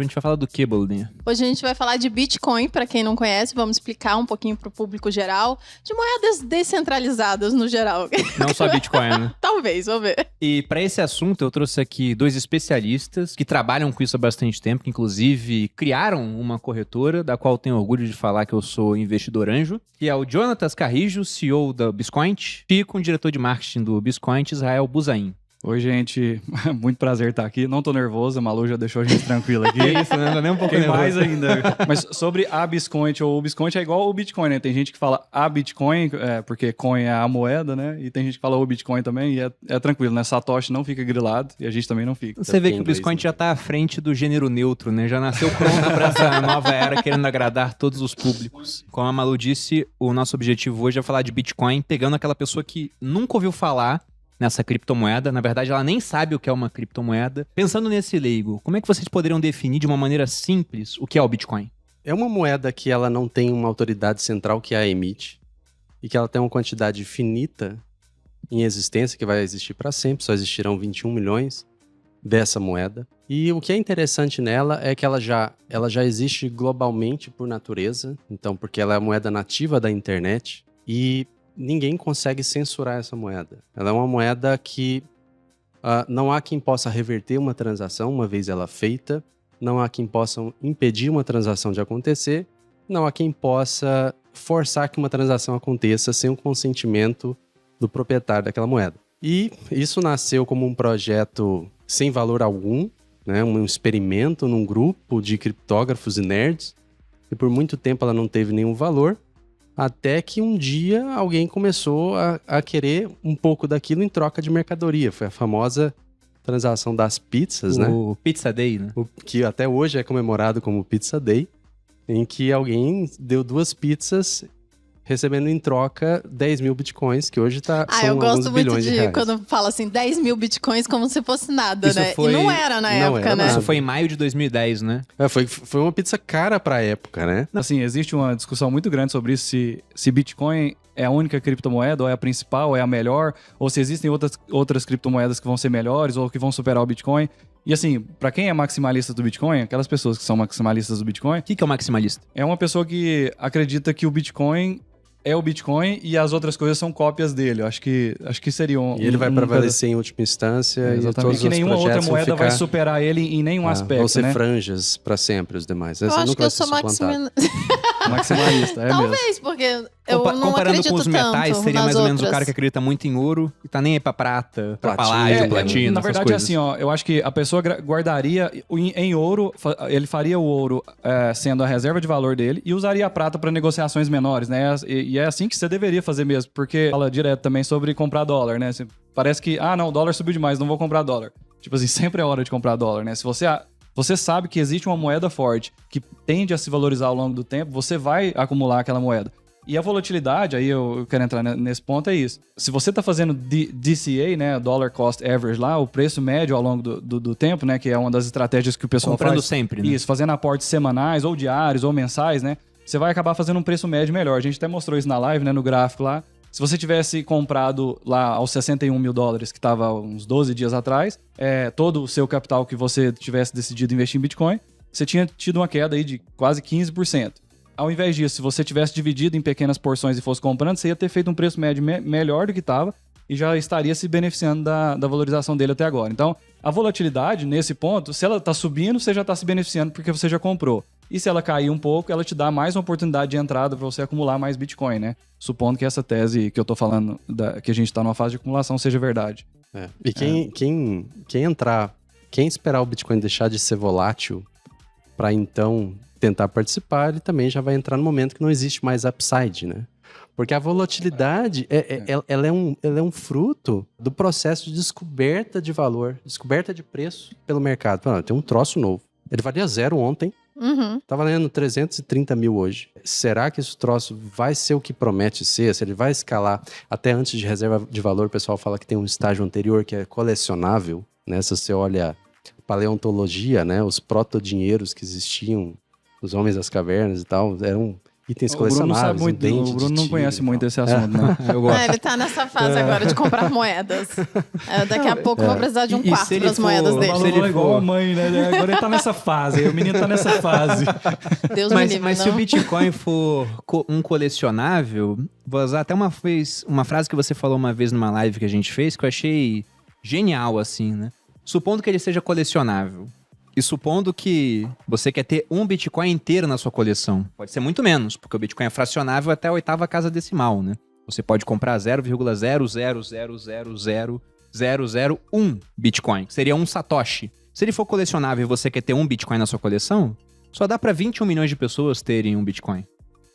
A gente vai falar do que, Bolinha? Hoje a gente vai falar de Bitcoin, para quem não conhece, vamos explicar um pouquinho para o público geral, de moedas descentralizadas no geral. Não só Bitcoin, né? Talvez, vamos ver. E para esse assunto eu trouxe aqui dois especialistas que trabalham com isso há bastante tempo, que inclusive criaram uma corretora, da qual tenho orgulho de falar que eu sou investidor anjo, que é o Jonatas Carrijo, CEO da Biscoint, e com o diretor de marketing do Biscoint, Israel Buzain. Oi, gente. Muito prazer estar aqui. Não tô nervoso, a Malu já deixou a gente tranquilo aqui. É isso, né? Não é nem um pouco nervoso. Mais ainda. Mas sobre a Biscoint ou o Biscoint é igual o Bitcoin, né? Tem gente que fala a Bitcoin, porque coin é a moeda, né? E tem gente que fala o Bitcoin também e é tranquilo, né? Satoshi não fica grilado e a gente também não fica. Você vê que o Biscoint já tá à frente do gênero neutro, né? Já nasceu pronto para essa nova era, querendo agradar todos os públicos. Como a Malu disse, o nosso objetivo hoje é falar de Bitcoin, pegando aquela pessoa que nunca ouviu falar nessa criptomoeda. Na verdade, ela nem sabe o que é uma criptomoeda. Pensando nesse leigo, como é que vocês poderiam definir de uma maneira simples o que é o Bitcoin? É uma moeda que ela não tem uma autoridade central que a emite e que ela tem uma quantidade finita em existência, que vai existir para sempre, só existirão 21 milhões dessa moeda. E o que é interessante nela é que ela já existe globalmente por natureza, então porque ela é a moeda nativa da internet e ninguém consegue censurar essa moeda. Ela é uma moeda que não há quem possa reverter uma transação uma vez ela feita, não há quem possa impedir uma transação de acontecer, não há quem possa forçar que uma transação aconteça sem o consentimento do proprietário daquela moeda. E isso nasceu como um projeto sem valor algum, né? Um experimento num grupo de criptógrafos e nerds, e por muito tempo ela não teve nenhum valor, até que um dia alguém começou a querer um pouco daquilo em troca de mercadoria. Foi a famosa transação das pizzas, né? O Pizza Day, né? Que até hoje é comemorado como Pizza Day, em que alguém deu 2 pizzas recebendo em troca 10 mil bitcoins, que hoje são eu gosto alguns muito bilhões de reais. quando fala assim, 10 mil bitcoins como se fosse nada, Isso né? foi... E não era na época, né? Isso foi em maio de 2010, né? Foi uma pizza cara pra época, né? Assim, existe uma discussão muito grande sobre isso, se Bitcoin é a única criptomoeda, ou é a principal, ou é a melhor, ou se existem outras criptomoedas que vão ser melhores, ou que vão superar o Bitcoin. E assim, pra quem é maximalista do Bitcoin, aquelas pessoas que são maximalistas do Bitcoin... O que é o maximalista? É uma pessoa que acredita que o Bitcoin é o Bitcoin e as outras coisas são cópias dele. Eu acho que seriam... E ele vai prevalecer em última instância e todos que os nenhuma outra moeda vai ficar... superar ele em nenhum aspecto, vão ser né? franjas pra sempre os demais. Eu acho que eu sou maximalista, é Talvez, mesmo. porque eu não comparando acredito com os metais, tanto seria nas mais ou menos o outras. cara que acredita muito em ouro e tá nem aí pra prata, pra Platina, paládio, platina, na essas verdade, coisas. assim, ó, eu acho que a pessoa guardaria em ouro, ele faria o ouro sendo a reserva de valor dele e usaria a prata para negociações menores, né? E é assim que você deveria fazer mesmo, porque fala direto também sobre comprar dólar, né? Parece que, não, o dólar subiu demais, não vou comprar dólar. Tipo assim, sempre é hora de comprar dólar, né? Se você sabe que existe uma moeda forte que tende a se valorizar ao longo do tempo, você vai acumular aquela moeda. E a volatilidade, aí eu quero entrar nesse ponto, é isso. Se você está fazendo DCA, né, Dollar Cost Average lá, o preço médio ao longo do tempo, né, que é uma das estratégias que o pessoal comprando faz. sempre, né? Isso, fazendo aportes semanais, ou diários, ou mensais, né, você vai acabar fazendo um preço médio melhor. A gente até mostrou isso na live, né, no gráfico lá. Se você tivesse comprado lá aos 61 mil dólares, que estava uns 12 dias atrás, todo o seu capital que você tivesse decidido investir em Bitcoin, você tinha tido uma queda aí de quase 15%. Ao invés disso, se você tivesse dividido em pequenas porções e fosse comprando, você ia ter feito um preço médio melhor do que estava e já estaria se beneficiando da valorização dele até agora. Então, a volatilidade, nesse ponto, se ela está subindo, você já está se beneficiando porque você já comprou. E se ela cair um pouco, ela te dá mais uma oportunidade de entrada para você acumular mais Bitcoin, né? Supondo que essa tese que eu tô falando, que a gente está numa fase de acumulação, seja verdade. E quem esperar o Bitcoin deixar de ser volátil para então tentar participar, ele também já vai entrar no momento que não existe mais upside, né? Porque a volatilidade, ela é um fruto do processo de descoberta de valor, descoberta de preço pelo mercado. Tem um troço novo. Ele valia 0 ontem, tá valendo 330 mil hoje. Será que esse troço vai ser o que promete ser? Se ele vai escalar até antes de reserva de valor, o pessoal fala que tem um estágio anterior que é colecionável, né? Se você olha paleontologia, né? Os protodinheiros que existiam, os homens das cavernas e tal, itens O Bruno não colecionáveis, sabe muito, dente o Bruno de não tigre conhece e muito tal. esse assunto, né? Eu gosto. Ele tá nessa fase agora de comprar moedas. Daqui a pouco eu vou precisar de um E se quarto ele das for- moedas o O dele. valor- Balu ele é igual for- a mãe, né? Agora ele tá nessa fase, aí o menino tá nessa fase. Deus me livre, Mas não. se o Bitcoin for um colecionável, vou usar até uma frase que você falou uma vez numa live que a gente fez, que eu achei genial, assim, né? Supondo que ele seja colecionável. E supondo que você quer ter um Bitcoin inteiro na sua coleção. Pode ser muito menos, porque o Bitcoin é fracionável até a 8ª casa decimal, né? Você pode comprar 0,000000001 Bitcoin, que seria um Satoshi. Se ele for colecionável e você quer ter um Bitcoin na sua coleção, só dá pra 21 milhões de pessoas terem um Bitcoin.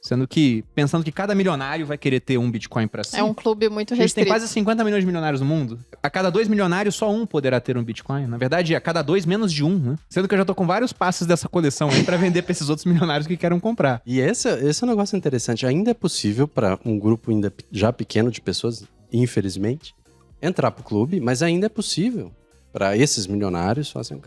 Sendo que, pensando que cada milionário vai querer ter um Bitcoin pra si. É um clube muito A gente tem restrito. quase 50 milhões de milionários no mundo. A cada 2 milionários, só um poderá ter um Bitcoin. Na verdade, a cada 2, menos de um, né? Sendo que eu já tô com vários passes dessa coleção aí pra vender pra esses outros milionários que querem comprar. E esse é um negócio interessante. Ainda é possível para um grupo ainda já pequeno de pessoas, infelizmente, entrar pro clube, mas ainda é possível para esses milionários falar assim,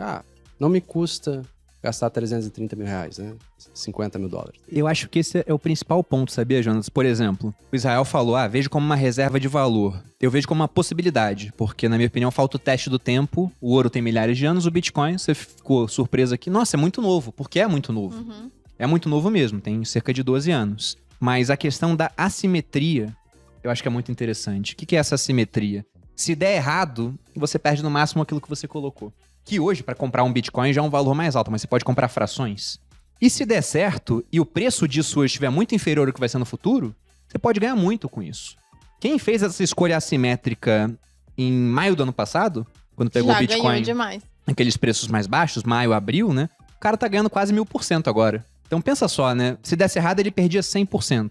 não me custa gastar 330 mil reais, né? 50 mil dólares. Eu acho que esse é o principal ponto, sabia, Jonas? Por exemplo, o Israel falou, vejo como uma reserva de valor. Eu vejo como uma possibilidade, porque, na minha opinião, falta o teste do tempo. O ouro tem milhares de anos, o Bitcoin, você ficou surpresa aqui. Nossa, é muito novo. Porque é muito novo. Uhum. É muito novo mesmo, tem cerca de 12 anos. Mas a questão da assimetria, eu acho que é muito interessante. O que é essa assimetria? Se der errado, você perde no máximo aquilo que você colocou. Que hoje, para comprar um Bitcoin, já é um valor mais alto, mas você pode comprar frações. E se der certo, e o preço disso hoje estiver muito inferior ao que vai ser no futuro, você pode ganhar muito com isso. Quem fez essa escolha assimétrica em maio do ano passado, quando pegou Já o Bitcoin, ganhou demais. aqueles preços mais baixos, maio, abril, né? O cara tá ganhando quase 1000% agora. Então pensa só, né? Se desse errado, ele perdia 100%.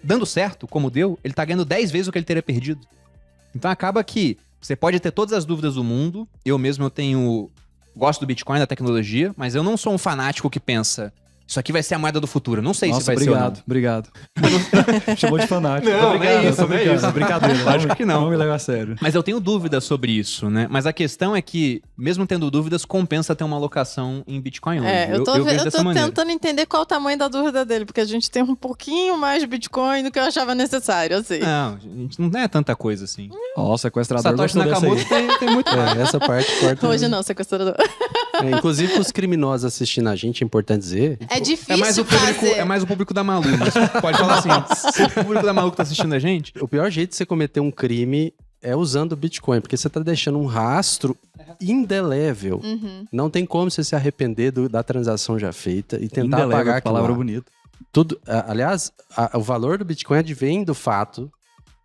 Dando certo, como deu, ele tá ganhando 10 vezes o que ele teria perdido. Então acaba que você pode ter todas as dúvidas do mundo. Eu mesmo gosto do Bitcoin, da tecnologia, mas eu não sou um fanático que pensa, isso aqui vai ser a moeda do futuro. Não sei se vai ser ou não. Obrigado. Chamou de fanático. Não, Obrigado, não é isso, tô não é brincando, isso. Brincadeira. Lógico que não. Não me leva a sério. Mas eu tenho dúvidas sobre isso, né? Mas a questão é que, mesmo tendo dúvidas, compensa ter uma alocação em Bitcoin hoje. Eu tô vejo dessa maneira. tentando entender qual o tamanho da dúvida dele, porque a gente tem um pouquinho mais de Bitcoin do que eu achava necessário, assim. Não, gente, não é tanta coisa assim. Ó, o sequestrador Satoshi gostou dessa Nakamoto aí. tem muito mais. Essa parte corta. Hoje não, sequestrador. Inclusive, para os criminosos assistindo a gente, é importante dizer. É difícil É mais, fazer. é mais o público da Malu, mas pode falar assim, o público da Malu que tá assistindo a gente, O pior jeito de você cometer um crime é usando o Bitcoin, porque você tá deixando um rastro indelével. Uhum. Não tem como você se arrepender da transação já feita e tentar Indelével, apagar que aquilo palavra lá. bonita. Tudo, aliás, o valor do Bitcoin advém do fato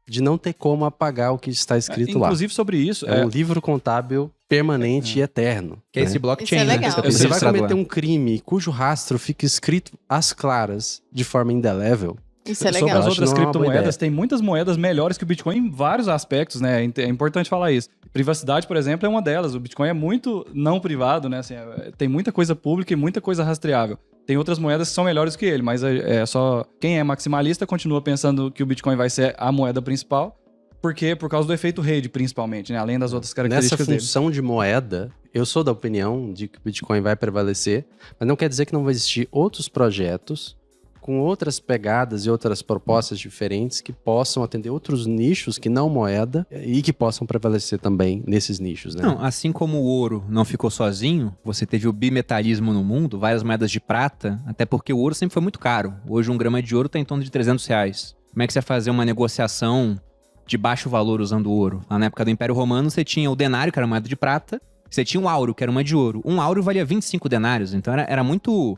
de não ter como apagar o que está escrito lá. Inclusive sobre isso, É um livro contábil permanente e eterno. que é né? esse blockchain, Isso é né? legal. Esse Eu Você vai registrador. cometer um crime cujo rastro fica escrito às claras, de forma indelével. Isso é sobre legal. as Eu acho outras que não é uma boa criptomoedas, ideia. tem muitas moedas melhores que o Bitcoin em vários aspectos, né? É importante falar isso. Privacidade, por exemplo, é uma delas. O Bitcoin é muito não privado, né? Assim, tem muita coisa pública e muita coisa rastreável. Tem outras moedas que são melhores que ele, mas é só quem é maximalista continua pensando que o Bitcoin vai ser a moeda principal. Por quê? Por causa do efeito rede, principalmente, né? Além das outras Nessa características dele. função de moeda, eu sou da opinião de que o Bitcoin vai prevalecer, mas não quer dizer que não vai existir outros projetos com outras pegadas e outras propostas diferentes que possam atender outros nichos que não moeda e que possam prevalecer também nesses nichos, né? Não, assim como o ouro não ficou sozinho, você teve o bimetalismo no mundo, várias moedas de prata, até porque o ouro sempre foi muito caro. Hoje 1 grama de ouro está em torno de R$300. Como é que você vai fazer uma negociação de baixo valor usando ouro? Lá na época do Império Romano, você tinha o denário, que era moeda de prata, você tinha o áureo, que era uma de ouro. Um áureo valia 25 denários, então era muito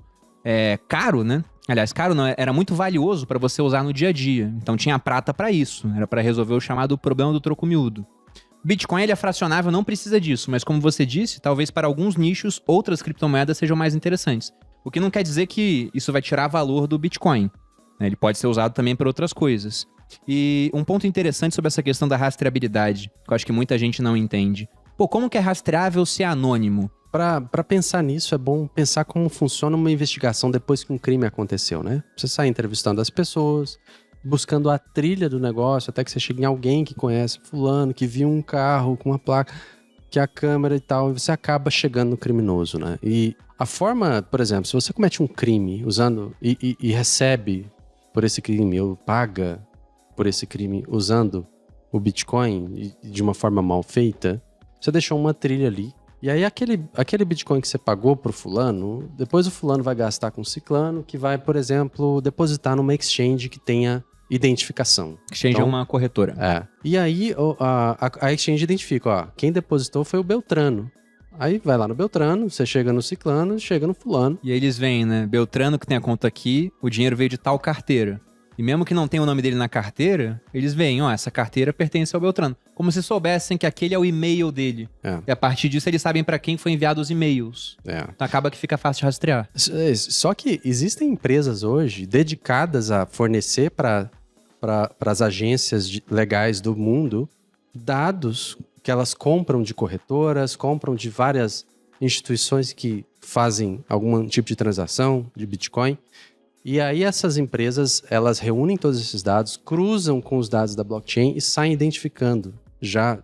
caro, né? Aliás, caro não, era muito valioso para você usar no dia a dia. Então tinha a prata para isso, era para resolver o chamado problema do troco miúdo. O Bitcoin ele é fracionável, não precisa disso, mas como você disse, talvez para alguns nichos outras criptomoedas sejam mais interessantes. O que não quer dizer que isso vai tirar valor do Bitcoin, né? Ele pode ser usado também para outras coisas. E um ponto interessante sobre essa questão da rastreabilidade, que eu acho que muita gente não entende. Pô, como que é rastreável se é anônimo? Para pensar nisso, é bom pensar como funciona uma investigação depois que um crime aconteceu, né? Você sai entrevistando as pessoas, buscando a trilha do negócio, até que você chegue em alguém que conhece fulano, que viu um carro com uma placa, que é a câmera e tal, e você acaba chegando no criminoso, né? E a forma, por exemplo, se você comete um crime usando e recebe por esse crime ou paga por esse crime usando o Bitcoin de uma forma mal feita, você deixou uma trilha ali. E aí aquele Bitcoin que você pagou pro fulano, depois o fulano vai gastar com o ciclano, que vai, por exemplo, depositar numa exchange que tenha identificação. Exchange é uma corretora. É. E aí a exchange identifica, ó, quem depositou foi o Beltrano. Aí vai lá no Beltrano, você chega no ciclano, chega no fulano. E aí eles veem, né? Beltrano que tem a conta aqui, o dinheiro veio de tal carteira. E mesmo que não tenha o nome dele na carteira, eles veem, ó, essa carteira pertence ao Beltrano. Como se soubessem que aquele é o e-mail dele. É. E a partir disso eles sabem pra quem foi enviado os e-mails. É. Então acaba que fica fácil de rastrear. Só que existem empresas hoje dedicadas a fornecer para as agências legais do mundo dados que elas compram de corretoras, compram de várias instituições que fazem algum tipo de transação de Bitcoin. E aí essas empresas, elas reúnem todos esses dados, cruzam com os dados da blockchain e saem identificando, já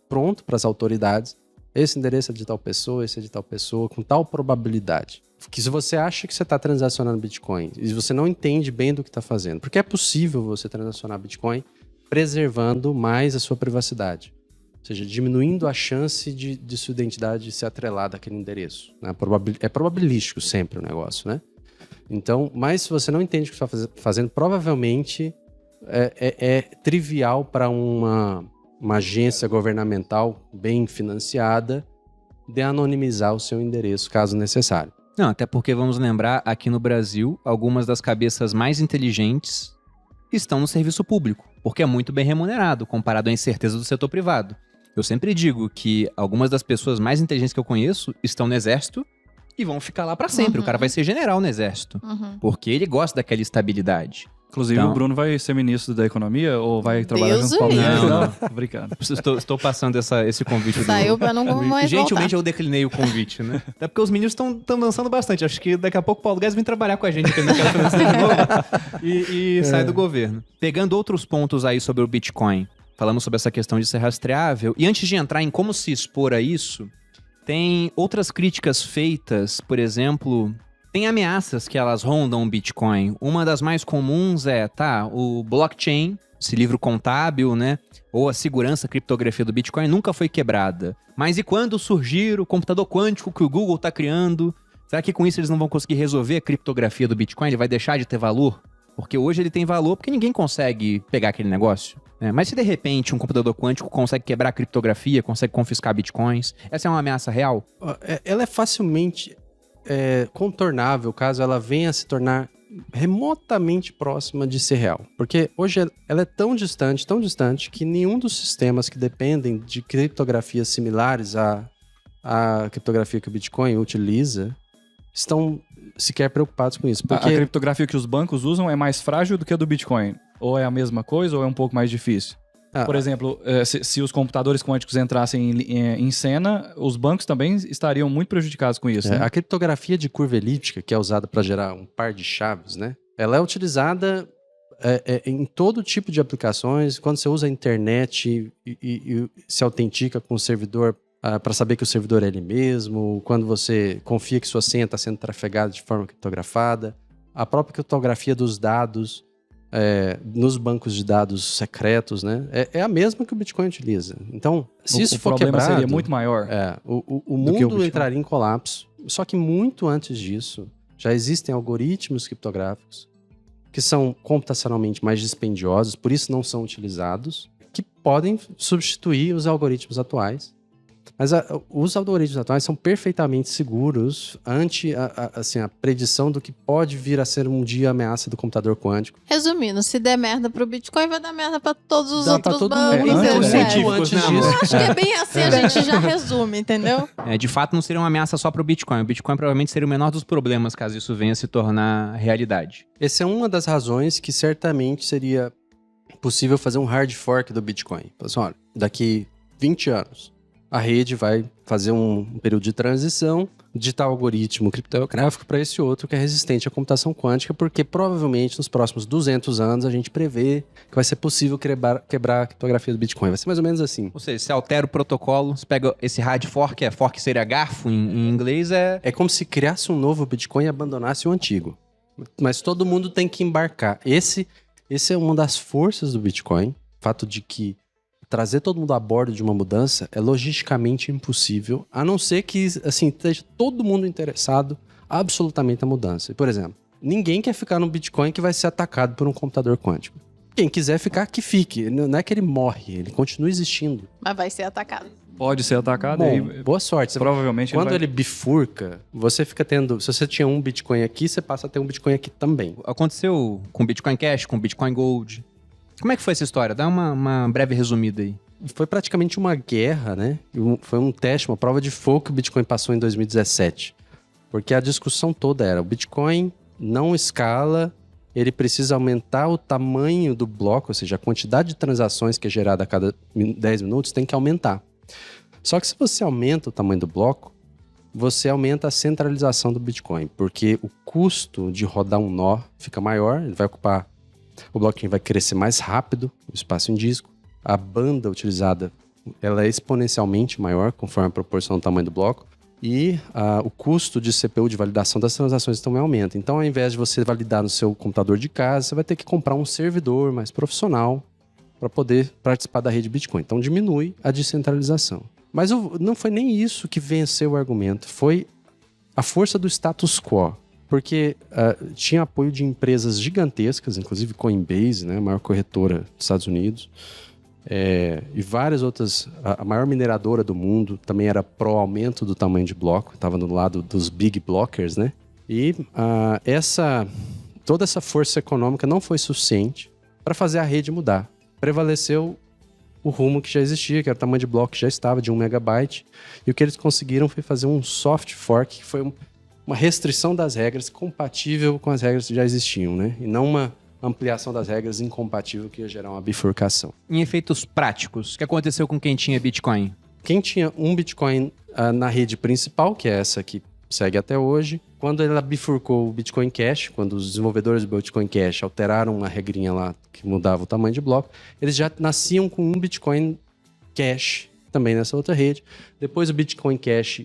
pronto para as autoridades, esse endereço é de tal pessoa, esse é de tal pessoa, com tal probabilidade. Que se você acha que você está transacionando Bitcoin e você não entende bem do que está fazendo, porque é possível você transacionar Bitcoin preservando mais a sua privacidade. Ou seja, diminuindo a chance de sua identidade ser atrelada àquele endereço. Né? É probabilístico sempre o negócio, né? Então, mas se você não entende o que você está fazendo, provavelmente é trivial para uma agência governamental bem financiada de anonimizar o seu endereço, caso necessário. Não, até porque vamos lembrar, aqui no Brasil, algumas das cabeças mais inteligentes estão no serviço público, porque é muito bem remunerado, comparado à incerteza do setor privado. Eu sempre digo que algumas das pessoas mais inteligentes que eu conheço estão no exército e vão ficar lá pra sempre. Uhum. O cara vai ser general no exército, porque ele gosta daquela estabilidade. Inclusive, Então- o Bruno vai ser ministro da Economia ou vai trabalhar Deus junto com o Paulo o Guedes? livre. Não, tô brincando. Estou passando esse convite. Saiu pra não mais Gentilmente voltar. eu declinei o convite, né? Até porque os meninos estão dançando bastante. Acho que daqui a pouco o Paulo Guedes vem trabalhar com a gente, que ele não quer fazer de novo, e sai do governo. Pegando outros pontos aí sobre o Bitcoin, falamos sobre essa questão de ser rastreável. E antes de entrar em como se expor a isso, tem outras críticas feitas, por exemplo, tem ameaças que elas rondam o Bitcoin. Uma das mais comuns é, o blockchain, esse livro contábil, né? Ou a segurança, a criptografia do Bitcoin nunca foi quebrada. Mas e quando surgir o computador quântico que o Google está criando? Será que com isso eles não vão conseguir resolver a criptografia do Bitcoin? Ele vai deixar de ter valor? Porque hoje ele tem valor porque ninguém consegue pegar aquele negócio. Né? Mas se de repente um computador quântico consegue quebrar a criptografia, consegue confiscar bitcoins, essa é uma ameaça real? Ela é facilmente contornável caso ela venha a se tornar remotamente próxima de ser real. Porque hoje ela é tão distante, que nenhum dos sistemas que dependem de criptografias similares à criptografia que o Bitcoin utiliza estão sequer preocupados com isso. A Porque criptografia que os bancos usam é mais frágil do que a do Bitcoin? Ou é a mesma coisa ou é um pouco mais difícil? Por exemplo, se os computadores quânticos entrassem em cena, os bancos também estariam muito prejudicados com isso, né? a criptografia de curva elíptica, que é usada para gerar um par de chaves, né? Ela é utilizada em todo tipo de aplicações. Quando você usa a internet e se autentica com o servidor para saber que o servidor é ele mesmo, quando você confia que sua senha está sendo trafegada de forma criptografada, a própria criptografia dos dados nos bancos de dados secretos, né? É a mesma que o Bitcoin utiliza. Então, se isso for problema quebrado, seria muito maior. o que o mundo Bitcoin. entraria em colapso. Só que muito antes disso, já existem algoritmos criptográficos que são computacionalmente mais dispendiosos, por isso não são utilizados, que podem substituir os algoritmos atuais. Mas os algoritmos atuais são perfeitamente seguros ante a predição do que pode vir a ser um dia a ameaça do computador quântico. Resumindo, se der merda pro Bitcoin, vai dar merda pra todos os Dá pra outros todo bancos. mundo. Então, etc. científicos, Antes né, amor? disso. Acho que é bem assim, a gente já resume, entendeu? De fato, não seria uma ameaça só para o Bitcoin. O Bitcoin provavelmente seria o menor dos problemas caso isso venha a se tornar realidade. Essa é uma das razões que certamente seria possível fazer um hard fork do Bitcoin. Assim, olha, daqui 20 anos, a rede vai fazer um período de transição de tal algoritmo criptográfico para esse outro que é resistente à computação quântica, porque provavelmente nos próximos 200 anos a gente prevê que vai ser possível quebrar a criptografia do Bitcoin. Vai ser mais ou menos assim. Ou seja, se altera o protocolo, você pega esse hard fork, fork seria garfo em inglês, É como se criasse um novo Bitcoin e abandonasse o antigo. Mas todo mundo tem que embarcar. Esse é uma das forças do Bitcoin. O fato de que trazer todo mundo a bordo de uma mudança é logisticamente impossível, a não ser que assim, esteja todo mundo interessado absolutamente na mudança. Por exemplo, ninguém quer ficar no Bitcoin que vai ser atacado por um computador quântico. Quem quiser ficar, que fique. Não é que ele morre, ele continua existindo. Mas vai ser atacado. Pode ser atacado. Bom, aí, boa sorte. provavelmente Quando vai... ele bifurca, você fica tendo... Se você tinha um Bitcoin aqui, você passa a ter um Bitcoin aqui também. Aconteceu com Bitcoin Cash, com Bitcoin Gold. Como é que foi essa história? Dá uma breve resumida aí. Foi praticamente uma guerra, né? Foi um teste, uma prova de fogo que o Bitcoin passou em 2017. Porque a discussão toda era, o Bitcoin não escala, ele precisa aumentar o tamanho do bloco, ou seja, a quantidade de transações que é gerada a cada 10 minutos tem que aumentar. Só que se você aumenta o tamanho do bloco, você aumenta a centralização do Bitcoin, porque o custo de rodar um nó fica maior, ele vai ocupar, o blockchain vai crescer mais rápido, o espaço em disco, a banda utilizada ela é exponencialmente maior conforme a proporção do tamanho do bloco, e o custo de CPU de validação das transações também aumenta. Então, ao invés de você validar no seu computador de casa, você vai ter que comprar um servidor mais profissional para poder participar da rede Bitcoin. Então, diminui a descentralização. Mas não foi nem isso que venceu o argumento, foi a força do status quo. Porque tinha apoio de empresas gigantescas, inclusive Coinbase, né, a maior corretora dos Estados Unidos, e várias outras. A maior mineradora do mundo também era pró-aumento do tamanho de bloco, estava no lado dos big blockers, né? E toda essa força econômica não foi suficiente para fazer a rede mudar. Prevaleceu o rumo que já existia, que era o tamanho de bloco que já estava, de 1 megabyte. E o que eles conseguiram foi fazer um soft fork, que foi uma restrição das regras compatível com as regras que já existiam, né? E não uma ampliação das regras incompatível que ia gerar uma bifurcação. Em efeitos práticos, o que aconteceu com quem tinha Bitcoin? Quem tinha um Bitcoin na rede principal, que é essa que segue até hoje, quando ela bifurcou o Bitcoin Cash, quando os desenvolvedores do Bitcoin Cash alteraram uma regrinha lá que mudava o tamanho de bloco, eles já nasciam com um Bitcoin Cash também nessa outra rede. Depois o Bitcoin Cash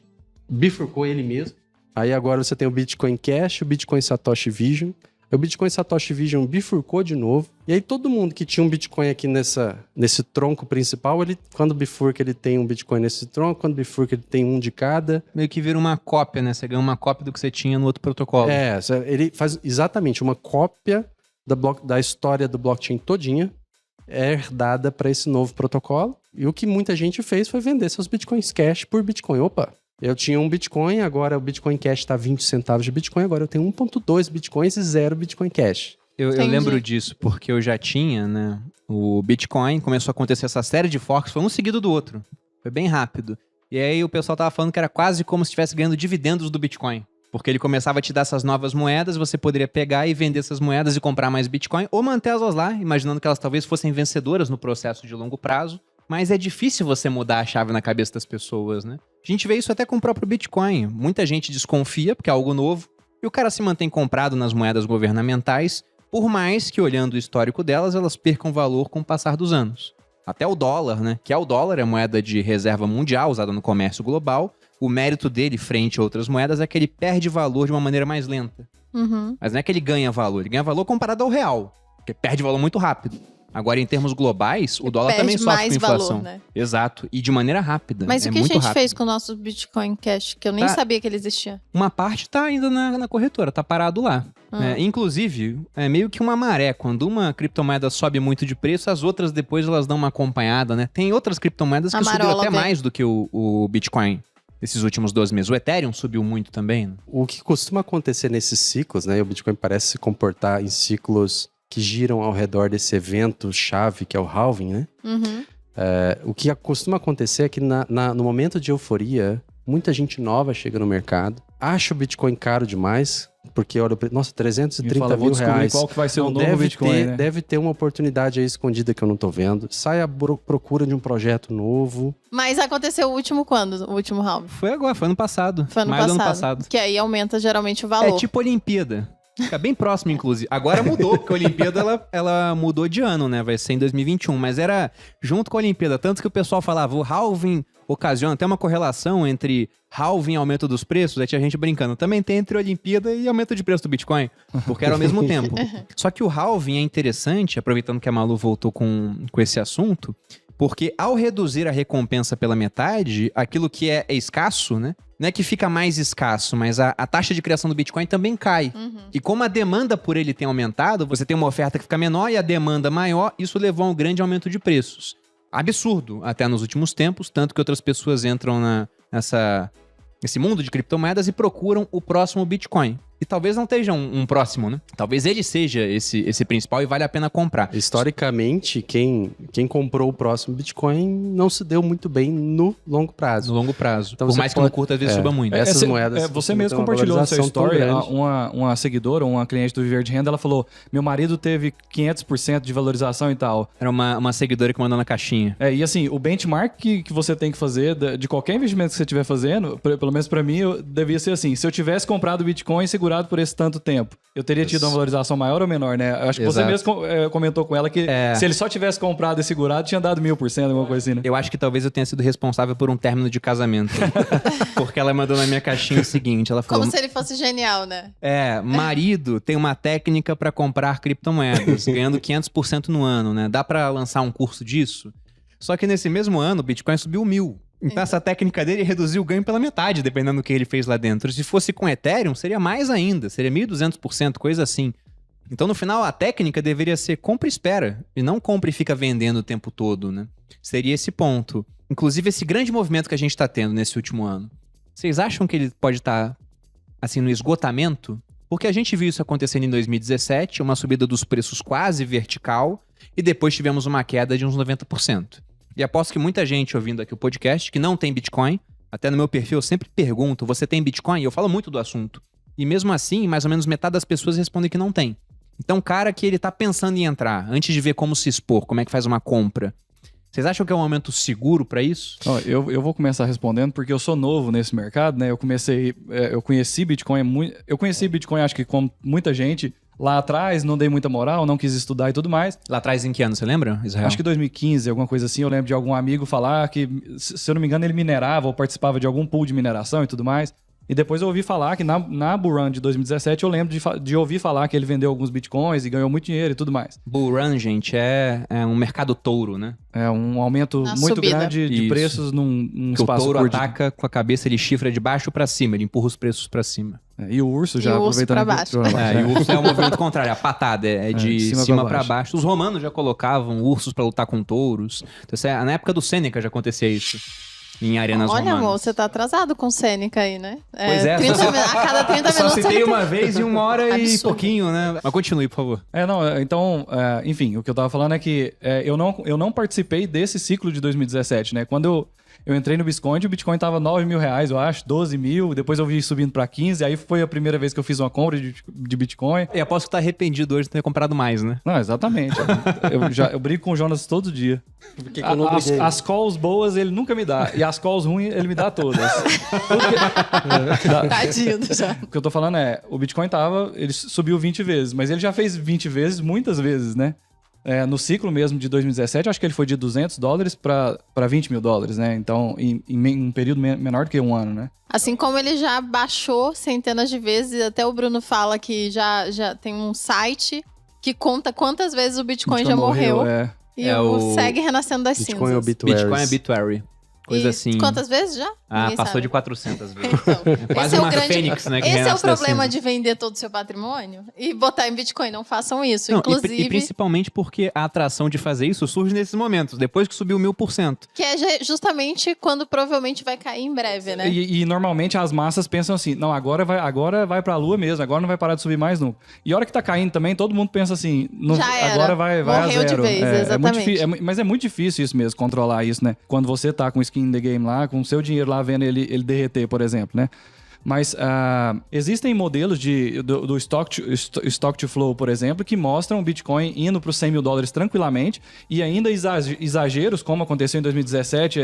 bifurcou ele mesmo. Aí agora você tem o Bitcoin Cash, o Bitcoin Satoshi Vision. O Bitcoin Satoshi Vision bifurcou de novo. E aí todo mundo que tinha um Bitcoin aqui nesse tronco principal, quando bifurca ele tem um Bitcoin nesse tronco, quando bifurca ele tem um de cada. Meio que vira uma cópia, né? Você ganha uma cópia do que você tinha no outro protocolo. Ele faz exatamente uma cópia da história do blockchain todinha, herdada para esse novo protocolo. E o que muita gente fez foi vender seus Bitcoins Cash por Bitcoin. Opa! Eu tinha um Bitcoin, agora o Bitcoin Cash está 20 centavos de Bitcoin, agora eu tenho 1.2 Bitcoins e 0 Bitcoin Cash. Eu lembro disso, porque eu já tinha, né? O Bitcoin, começou a acontecer essa série de forks, foi um seguido do outro. Foi bem rápido. E aí o pessoal tava falando que era quase como se estivesse ganhando dividendos do Bitcoin. Porque ele começava a te dar essas novas moedas, você poderia pegar e vender essas moedas e comprar mais Bitcoin, ou manter elas lá, imaginando que elas talvez fossem vencedoras no processo de longo prazo. Mas é difícil você mudar a chave na cabeça das pessoas, né? A gente vê isso até com o próprio Bitcoin. Muita gente desconfia, porque é algo novo, e o cara se mantém comprado nas moedas governamentais, por mais que, olhando o histórico delas, elas percam valor com o passar dos anos. Até o dólar, né? Que é o dólar, é a moeda de reserva mundial usada no comércio global. O mérito dele, frente a outras moedas, é que ele perde valor de uma maneira mais lenta. Uhum. Mas não é que ele ganha valor comparado ao real, porque perde valor muito rápido. Agora, em termos globais, o dólar também sofre com inflação. Valor, né? Exato. E de maneira rápida. Mas o que a muito gente rápido. fez com o nosso Bitcoin Cash, que eu nem sabia que ele existia? Uma parte tá ainda na corretora, tá parado lá. Inclusive, é meio que uma maré. Quando uma criptomoeda sobe muito de preço, as outras depois elas dão uma acompanhada, né? Tem outras criptomoedas que subiram até mais do que o Bitcoin esses últimos 12 meses. O Ethereum subiu muito também, né? O que costuma acontecer nesses ciclos, né? E o Bitcoin parece se comportar em ciclos que giram ao redor desse evento chave, que é o halving, né? Uhum. O que costuma acontecer é que no momento de euforia, muita gente nova chega no mercado, acha o Bitcoin caro demais, porque olha, nossa, 330 mil reais. Qual que vai ser o novo Bitcoin, né? Deve ter uma oportunidade aí escondida que eu não tô vendo. Sai à procura de um projeto novo. Mas aconteceu o último quando? O último halving? Foi agora, foi ano passado. Foi maio do ano passado. Que aí aumenta geralmente o valor. É tipo Olimpíada. Fica bem próximo, inclusive. Agora mudou, porque a Olimpíada, ela mudou de ano, né? Vai ser em 2021. Mas era junto com a Olimpíada. Tanto que o pessoal falava, o halving ocasiona até uma correlação entre halving e aumento dos preços. Aí tinha gente brincando. Também tem entre a Olimpíada e aumento de preço do Bitcoin. Porque era ao mesmo tempo. Só que o halving é interessante, aproveitando que a Malu voltou com esse assunto, porque ao reduzir a recompensa pela metade, aquilo que é escasso, né? Não é que fica mais escasso, mas a taxa de criação do Bitcoin também cai. E como a demanda por ele tem aumentado, você tem uma oferta que fica menor e a demanda maior, isso levou a um grande aumento de preços. Absurdo, até nos últimos tempos, tanto que outras pessoas entram nesse mundo de criptomoedas e procuram o próximo Bitcoin. E talvez não esteja um próximo, né? Talvez ele seja esse principal e vale a pena comprar. Historicamente, quem comprou o próximo Bitcoin não se deu muito bem no longo prazo. No longo prazo. Então, Por você mais que no curto às vezes suba muito. Essas moedas... Você não mesmo têm uma compartilhou no seu valorização tão story, grande. uma seguidora, uma cliente do Viver de Renda, ela falou, meu marido teve 500% de valorização e tal. Era uma seguidora que mandou na caixinha. E assim, o benchmark que você tem que fazer de qualquer investimento que você estiver fazendo, pelo menos pra mim, devia ser assim, se eu tivesse comprado o Bitcoin e segurado por esse tanto tempo, eu teria tido uma valorização maior ou menor, né? Eu acho que você mesmo comentou com ela que se ele só tivesse comprado e segurado, tinha dado 1000%, alguma coisa assim, né? Eu acho que talvez eu tenha sido responsável por um término de casamento. Porque ela mandou na minha caixinha o seguinte, ela falou... Como se ele fosse genial, né? Marido tem uma técnica pra comprar criptomoedas, ganhando 500% no ano, né? Dá pra lançar um curso disso? Só que nesse mesmo ano, o Bitcoin subiu 1000%. Então essa técnica dele reduziu o ganho pela metade, dependendo do que ele fez lá dentro. Se fosse com Ethereum, seria mais ainda, seria 1.200%, coisa assim. Então no final a técnica deveria ser compra e espera, e não compra e fica vendendo o tempo todo, né? Seria esse ponto. Inclusive esse grande movimento que a gente está tendo nesse último ano. Vocês acham que ele pode estar, assim, no esgotamento? Porque a gente viu isso acontecendo em 2017, uma subida dos preços quase vertical, e depois tivemos uma queda de uns 90%. E aposto que muita gente ouvindo aqui o podcast que não tem Bitcoin, até no meu perfil eu sempre pergunto, você tem Bitcoin? E eu falo muito do assunto. E mesmo assim, mais ou menos metade das pessoas respondem que não tem. Então, cara que ele tá pensando em entrar, antes de ver como se expor, como é que faz uma compra, vocês acham que é um momento seguro pra isso? Eu vou começar respondendo porque eu sou novo nesse mercado, né? Eu conheci Bitcoin eu conheci Bitcoin, acho que como muita gente, lá atrás, não dei muita moral, não quis estudar e tudo mais. Lá atrás em que ano, você lembra, Israel? Acho que 2015, alguma coisa assim. Eu lembro de algum amigo falar que, se eu não me engano, ele minerava ou participava de algum pool de mineração e tudo mais. E depois eu ouvi falar que na Bull Run de 2017, eu lembro de ouvir falar que ele vendeu alguns bitcoins e ganhou muito dinheiro e tudo mais. Bull Run, gente, é um mercado touro, né? É um aumento muito grande de preços num espaço curto. O touro curto. ataca com a cabeça, ele chifra de baixo pra cima, ele empurra os preços pra cima. E o urso já aproveitando... aproveitando... pra baixo. E o urso é o movimento contrário, a patada é de cima pra baixo. Os romanos já colocavam ursos pra lutar com touros. Então, na época do Sêneca já acontecia isso. Em arenas romanas. Olha, amor, você tá atrasado com Sêneca aí, né? Pois é. 30 a cada 30 só minutos... citei uma vez em 1 hora e Absurdo. pouquinho, né? Mas continue, por favor. Então, enfim, o que eu tava falando é que eu não participei desse ciclo de 2017, né? Quando eu entrei no Bitcoin, o Bitcoin tava R$9.000, eu acho, 12 mil, depois eu vi subindo pra 15, aí foi a primeira vez que eu fiz uma compra de Bitcoin. E aposto que tá arrependido hoje de ter comprado mais, né? Não, exatamente. Eu brigo com o Jonas todo dia. Por que eu não briguei? As calls boas ele nunca me dá, e as calls ruins ele me dá todas. Tadinho do já. O que eu tô falando o Bitcoin ele subiu 20 vezes, mas ele já fez 20 vezes muitas vezes, né? No ciclo mesmo de 2017, acho que ele foi de $200 para $20.000, né? Então, em um período menor do que um ano, né? Assim como ele já baixou centenas de vezes, até o Bruno fala que já tem um site que conta quantas vezes o Bitcoin já morreu. E segue renascendo das Bitcoin cinzas. Obituaries. Bitcoin Obituary. Coisa assim. Quantas vezes já? Ninguém Passou sabe. de 400 vezes. Então, Quase esse uma é o grande... fênix, né? Que Esse é o renasce da problema cinza. de vender todo o seu patrimônio e botar em Bitcoin. Não façam isso. Não, Inclusive, e principalmente porque a atração de fazer isso surge nesses momentos, depois que subiu 1000%. que é justamente quando provavelmente vai cair em breve, né? E normalmente as massas pensam assim, não, agora vai pra lua mesmo, agora não vai parar de subir mais nunca. E a hora que tá caindo também, todo mundo pensa assim, Já era. agora vai Morreu a de zero. vez, muito exatamente. difícil, mas é muito difícil isso mesmo, controlar isso, né? Quando você tá com skin in the game lá, com o seu dinheiro lá vendo ele derreter, por exemplo, né? Mas existem modelos do stock to flow, por exemplo, que mostram o Bitcoin indo para os $100 mil tranquilamente, e ainda exageros, como aconteceu em 2017,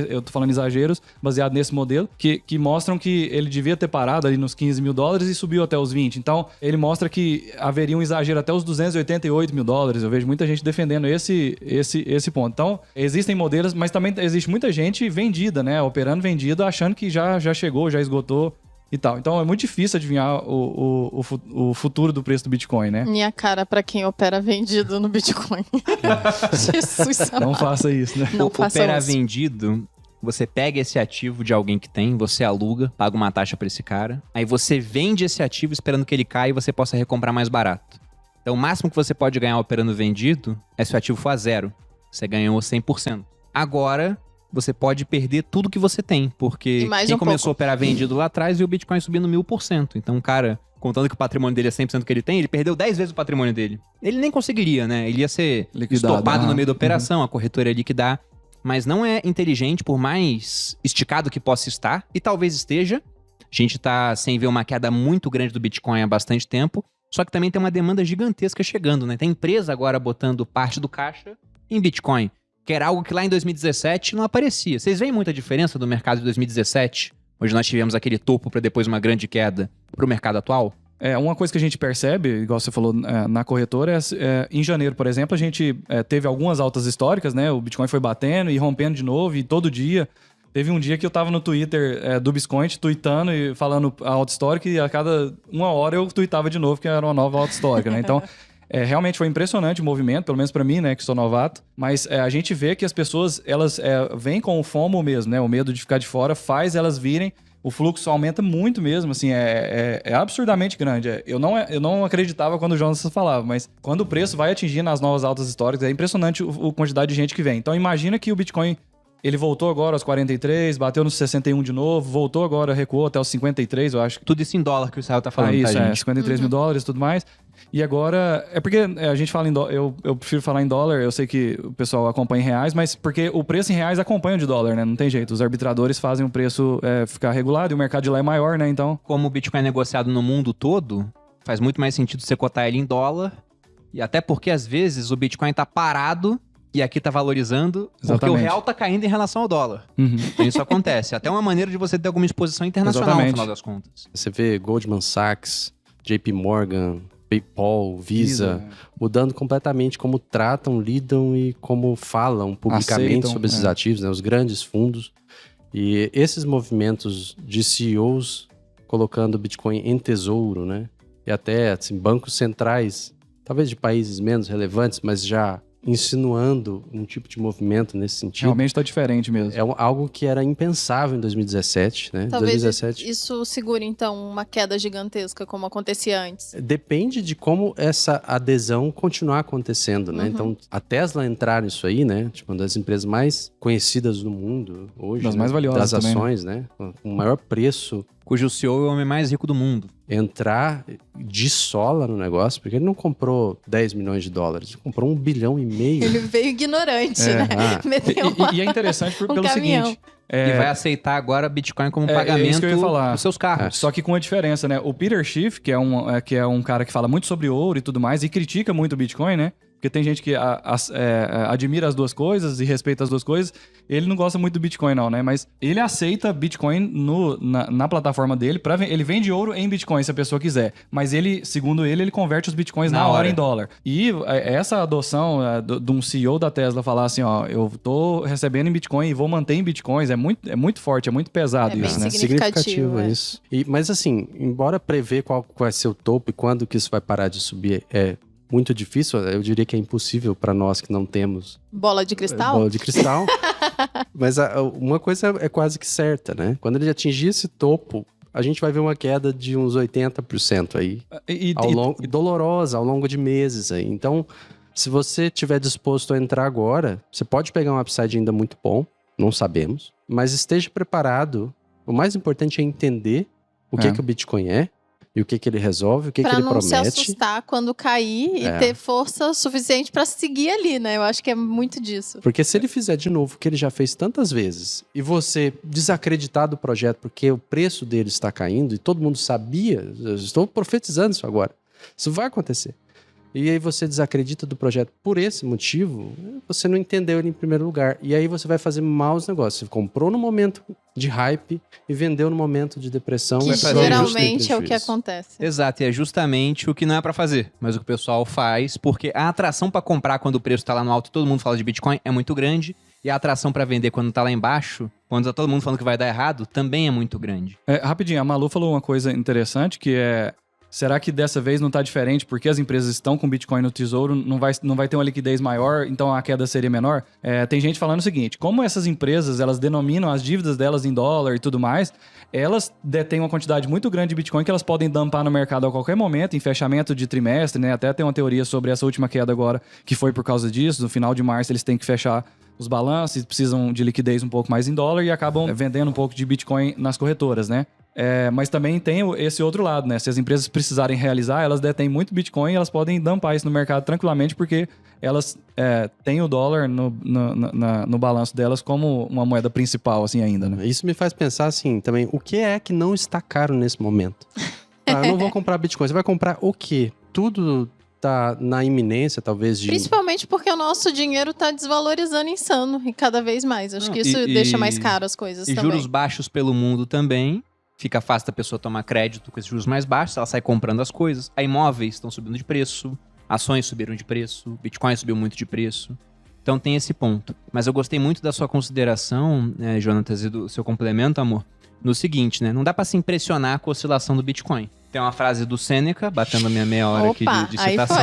eu tô falando exageros, baseado nesse modelo, que mostram que ele devia ter parado ali nos $15 mil e subiu até os 20. Então, ele mostra que haveria um exagero até os $288 mil. Eu vejo muita gente defendendo esse ponto. Então, existem modelos, mas também existe muita gente vendida, né? Operando vendido, achando que já chegou, já esgotou e tal. Então, é muito difícil adivinhar o futuro do preço do Bitcoin, né? Minha cara pra quem opera vendido no Bitcoin. Jesus amado. Não faça isso, né? Não faça operar vendido, você pega esse ativo de alguém que tem, você aluga, paga uma taxa pra esse cara, aí você vende esse ativo esperando que ele caia e você possa recomprar mais barato. Então, o máximo que você pode ganhar operando vendido é se o ativo for a 0. Você ganhou 100%. Agora, você pode perder tudo que você tem, porque quem começou a operar vendido lá atrás viu o Bitcoin subindo 1000%. Então, o cara, contando que o patrimônio dele é 100% que ele tem, ele perdeu 10 vezes o patrimônio dele. Ele nem conseguiria, né? Ele ia ser estopado no meio da operação, a corretora ia liquidar. Mas não é inteligente, por mais esticado que possa estar, e talvez esteja. A gente tá sem ver uma queda muito grande do Bitcoin há bastante tempo, só que também tem uma demanda gigantesca chegando, né? Tem empresa agora botando parte do caixa em Bitcoin, que era algo que lá em 2017 não aparecia. Vocês veem muita diferença do mercado de 2017, onde nós tivemos aquele topo para depois uma grande queda, pro mercado atual? Uma coisa que a gente percebe, igual você falou na corretora, em janeiro, por exemplo, a gente teve algumas altas históricas, né? O Bitcoin foi batendo e rompendo de novo, e todo dia. Teve um dia que eu tava no Twitter do Biscoint, tweetando e falando a alta histórica, e a cada 1 hora eu tweetava de novo que era uma nova alta histórica, né? Então, realmente foi impressionante o movimento, pelo menos pra mim, né, que sou novato. Mas a gente vê que as pessoas, elas vêm com o FOMO mesmo, né? O medo de ficar de fora faz elas virem. O fluxo aumenta muito mesmo, assim, é absurdamente grande. Eu não acreditava quando o Jonas falava, mas quando o preço vai atingindo as novas altas históricas, é impressionante a quantidade de gente que vem. Então imagina que o Bitcoin, ele voltou agora aos 43, bateu nos 61 de novo, voltou agora, recuou até os 53, eu acho. Tudo isso em dólar que o Israel tá falando, isso, tá, gente? 53 mil dólares e tudo mais. E agora, porque a gente fala em dólar, eu prefiro falar em dólar, eu sei que o pessoal acompanha em reais, mas porque o preço em reais acompanha o de dólar, né? Não tem jeito, os arbitradores fazem o preço ficar regulado e o mercado de lá é maior, né? Então, como o Bitcoin é negociado no mundo todo, faz muito mais sentido você cotar ele em dólar, e até porque às vezes o Bitcoin tá parado e aqui tá valorizando, porque o real tá caindo em relação ao dólar. Então isso acontece. Até uma maneira de você ter alguma exposição internacional no final das contas. Você vê Goldman Sachs, JP Morgan, PayPal, Visa, mudando completamente como tratam, lidam e como falam publicamente sobre esses ativos, né? Os grandes fundos. E esses movimentos de CEOs colocando o Bitcoin em tesouro, né? E até assim, bancos centrais, talvez de países menos relevantes, mas já insinuando um tipo de movimento nesse sentido. Realmente está diferente mesmo. É algo que era impensável em 2017, né? Talvez 2017... isso segure, então, uma queda gigantesca, como acontecia antes. Depende de como essa adesão continuar acontecendo, né? Então, a Tesla entrar nisso aí, né? Tipo, uma das empresas mais conhecidas do mundo hoje. Das mais valiosas das também, ações, né? Com o maior preço. Cujo CEO é o homem mais rico do mundo. Entrar de sola no negócio, porque ele não comprou 10 milhões de dólares, ele comprou 1,5 bilhão. Ele veio ignorante, né? E é interessante pelo seguinte... E vai aceitar agora Bitcoin como pagamento isso que eu ia falar. dos seus carros. Só que com uma diferença, né? O Peter Schiff, que é um cara que fala muito sobre ouro e tudo mais, e critica muito o Bitcoin, né? Porque tem gente que admira as duas coisas e respeita as duas coisas. Ele não gosta muito do Bitcoin, não, né? Mas ele aceita Bitcoin na plataforma dele. Ele vende ouro em Bitcoin, se a pessoa quiser. Mas ele, segundo ele converte os Bitcoins na hora em dólar. E essa adoção de um CEO da Tesla falar assim, ó, eu tô recebendo em Bitcoin e vou manter em Bitcoins, é muito forte, é muito pesado isso, né? Significativo, isso. Mas assim, embora prever qual vai ser o topo e quando que isso vai parar de subir muito difícil, eu diria que é impossível para nós que não temos bola de cristal. Mas uma coisa é quase que certa, né? Quando ele atingir esse topo, a gente vai ver uma queda de uns 80% aí, dolorosa, ao longo de meses aí. Então, se você estiver disposto a entrar agora, você pode pegar um upside ainda muito bom, não sabemos, mas esteja preparado. O mais importante é entender o que o Bitcoin é, E o que ele resolve, o que ele promete. Pra não se assustar quando cair e ter força suficiente pra seguir ali, né? Eu acho que é muito disso. Porque se ele fizer de novo o que ele já fez tantas vezes e você desacreditar do projeto porque o preço dele está caindo e todo mundo sabia, eu estou profetizando isso agora, isso vai acontecer. E aí você desacredita do projeto por esse motivo, você não entendeu ele em primeiro lugar. E aí você vai fazer maus negócios. Você comprou no momento de hype e vendeu no momento de depressão. Que geralmente é o que acontece. Exato, e é justamente o que não é pra fazer, mas o que o pessoal faz, porque a atração pra comprar quando o preço tá lá no alto e todo mundo fala de Bitcoin é muito grande, e a atração pra vender quando tá lá embaixo, quando tá todo mundo falando que vai dar errado, também é muito grande. Rapidinho, a Malu falou uma coisa interessante que é... Será que dessa vez não está diferente porque as empresas estão com Bitcoin no tesouro, não vai ter uma liquidez maior, então a queda seria menor? Tem gente falando o seguinte, como essas empresas, elas denominam as dívidas delas em dólar e tudo mais, elas detêm uma quantidade muito grande de Bitcoin que elas podem dumpar no mercado a qualquer momento, em fechamento de trimestre, né? Até tem uma teoria sobre essa última queda agora, que foi por causa disso, no final de março eles têm que fechar os balanços, precisam de liquidez um pouco mais em dólar e acabam vendendo um pouco de Bitcoin nas corretoras, né? Mas também tem esse outro lado, né? Se as empresas precisarem realizar, elas detêm muito Bitcoin e elas podem dumpar isso no mercado tranquilamente porque elas têm o dólar no balanço delas como uma moeda principal, assim, ainda, né? Isso me faz pensar, assim, também, o que é que não está caro nesse momento? Eu não vou comprar Bitcoin. Você vai comprar o quê? Tudo tá na iminência, talvez, de... Principalmente porque o nosso dinheiro tá desvalorizando insano e cada vez mais. Acho que isso deixa mais caro as coisas também. E juros baixos pelo mundo também. Fica fácil da pessoa tomar crédito com esses juros mais baixos, ela sai comprando as coisas. Aí imóveis estão subindo de preço, ações subiram de preço, Bitcoin subiu muito de preço. Então tem esse ponto. Mas eu gostei muito da sua consideração, Jonatas, e do seu complemento, amor, no seguinte, né? Não dá pra se impressionar com a oscilação do Bitcoin. Tem uma frase do Sêneca, batendo a minha meia hora aqui de citação,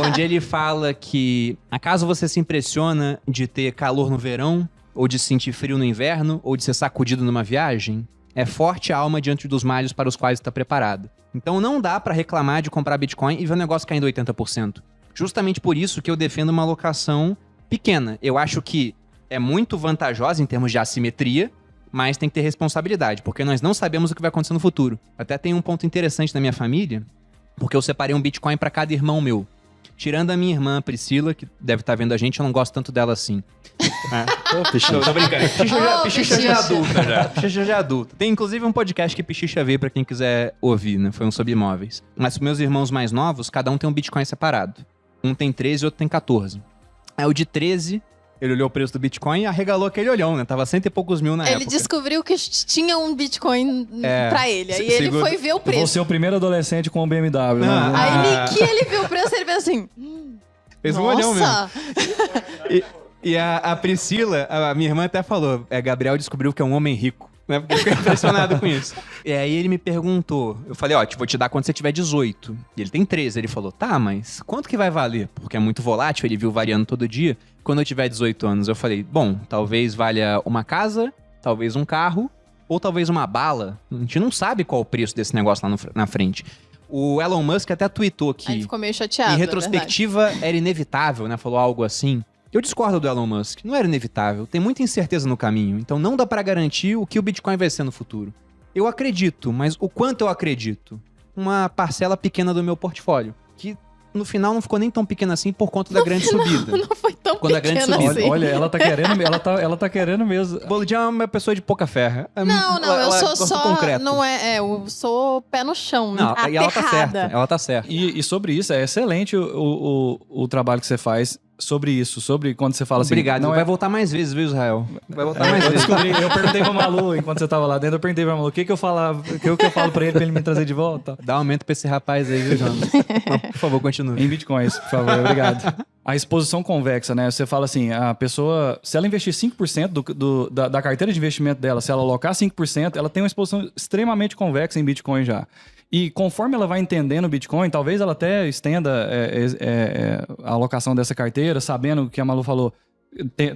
onde ele fala que acaso você se impressiona de ter calor no verão, ou de sentir frio no inverno, ou de ser sacudido numa viagem, é forte a alma diante dos males para os quais está preparada. Então não dá pra reclamar de comprar Bitcoin e ver o negócio caindo 80%. Justamente por isso que eu defendo uma alocação pequena. Eu acho que é muito vantajosa em termos de assimetria, mas tem que ter responsabilidade, porque nós não sabemos o que vai acontecer no futuro. Até tem um ponto interessante na minha família, porque eu separei um Bitcoin para cada irmão meu. Tirando a minha irmã Priscila, que deve estar vendo a gente, eu não gosto tanto dela assim. Tô brincando. Pichicha já é adulta já. Pichicha já é adulta. Tem inclusive um podcast que Pichicha veio pra quem quiser ouvir, né? Foi um sobre imóveis. Mas meus irmãos mais novos, cada um tem um Bitcoin separado. Um tem 13 e outro tem 14. Aí o de 13, ele olhou o preço do Bitcoin e arregalou aquele olhão, né? Tava 100 e poucos mil na época. Ele descobriu que tinha um Bitcoin pra ele. Aí ele foi ver o preço. Você é o primeiro adolescente com um BMW, né? Aí que ele viu o preço, ele fez assim... Fez um olhão mesmo. E a Priscila, a minha irmã até falou, Gabriel descobriu que é um homem rico, né? Porque eu fiquei impressionado com isso. E aí ele me perguntou, eu falei, vou te dar quando você tiver 18. E ele tem 13, ele falou, tá, mas quanto que vai valer? Porque é muito volátil, ele viu variando todo dia. Quando eu tiver 18 anos, eu falei, bom, talvez valha uma casa, talvez um carro, ou talvez uma bala. A gente não sabe qual o preço desse negócio lá na frente. O Elon Musk até tweetou que... Aí ficou meio chateado, em retrospectiva, era inevitável, né? Falou algo assim. Eu discordo do Elon Musk. Não era inevitável. Tem muita incerteza no caminho. Então não dá pra garantir o que o Bitcoin vai ser no futuro. Eu acredito, mas o quanto eu acredito? Uma parcela pequena do meu portfólio. Que no final não ficou nem tão pequena assim por conta da grande subida. Não foi tão pequena assim. Olha, ela tá querendo mesmo. Boludinha é uma pessoa de pouca fé. Não, eu sou só... Concreto. Não eu sou pé no chão, e ela tá certa. Ela tá certa. E sobre isso, é excelente o trabalho que você faz sobre isso, sobre quando você fala Obrigado. assim... Não vai voltar mais vezes, viu, Israel? Vai voltar mais vezes. Eu perguntei pra Malu, enquanto você tava lá dentro, eu perguntei pra Malu o que eu falava, o que eu falo pra ele me trazer de volta. Dá um aumento pra esse rapaz aí, viu, Jonas? Por favor, continue. Em bitcoins, por favor, obrigado. A exposição convexa, né? Você fala assim, a pessoa, se ela investir 5% da carteira de investimento dela, se ela alocar 5%, ela tem uma exposição extremamente convexa em Bitcoin já. E conforme ela vai entendendo o Bitcoin, talvez ela até estenda a alocação dessa carteira, sabendo o que a Malu falou,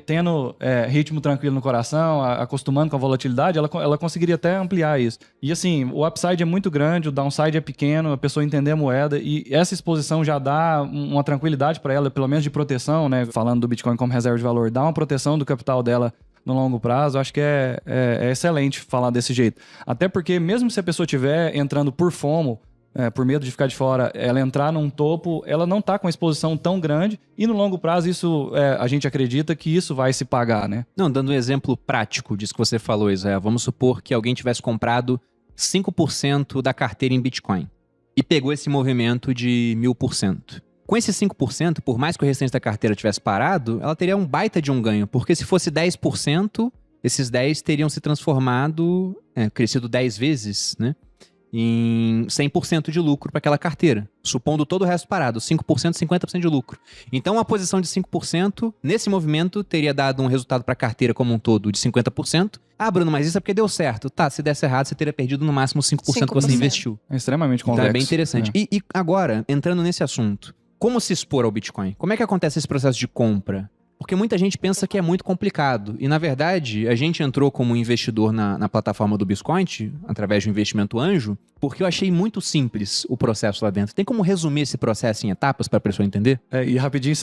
tendo ritmo tranquilo no coração, acostumando com a volatilidade, ela conseguiria até ampliar isso. E assim, o upside é muito grande, o downside é pequeno, a pessoa entender a moeda, e essa exposição já dá uma tranquilidade para ela, pelo menos de proteção, né? Falando do Bitcoin como reserva de valor, dá uma proteção do capital dela no longo prazo, acho que é excelente falar desse jeito. Até porque mesmo se a pessoa estiver entrando por FOMO, por medo de ficar de fora, ela entrar num topo, ela não está com uma exposição tão grande e no longo prazo isso, a gente acredita que isso vai se pagar, né? Não, dando um exemplo prático disso que você falou, Israel, vamos supor que alguém tivesse comprado 5% da carteira em Bitcoin e pegou esse movimento de 1000%. Com esses 5%, por mais que o restante da carteira tivesse parado, ela teria um baita de um ganho, porque se fosse 10%, esses 10 teriam se transformado, crescido 10 vezes, né? Em 100% de lucro para aquela carteira, supondo todo o resto parado, 5%, 50% de lucro. Então, a posição de 5% nesse movimento teria dado um resultado para a carteira como um todo de 50%. Ah, Bruno, mas isso é porque deu certo. Tá, se desse errado, você teria perdido no máximo 5% que você investiu. É extremamente complexo. Então, é bem interessante. E agora, entrando nesse assunto, como se expor ao Bitcoin? Como é que acontece esse processo de compra? Porque muita gente pensa que é muito complicado. E, na verdade, a gente entrou como investidor na plataforma do Biscoint, através de um investimento anjo, porque eu achei muito simples o processo lá dentro. Tem como resumir esse processo em etapas para a pessoa entender? E rapidinho,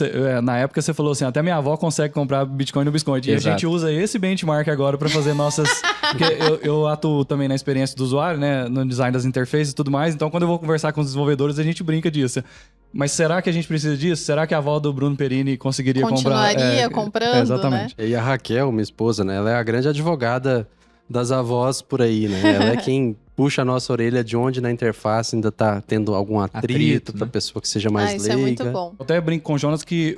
na época você falou assim, até minha avó consegue comprar Bitcoin no Biscoint. E a gente usa esse benchmark agora para fazer nossas... Porque eu atuo também na experiência do usuário, né? No design das interfaces e tudo mais. Então, quando eu vou conversar com os desenvolvedores, a gente brinca disso. Mas será que a gente precisa disso? Será que a avó do Bruno Perini conseguiria Continuaria comprando, exatamente. Né? E a Raquel, minha esposa, né? Ela é a grande advogada das avós por aí, né? Ela é quem puxa a nossa orelha de onde na interface ainda tá tendo algum atrito pra pessoa que seja mais leiga. Isso é muito bom. Eu até brinco com o Jonas que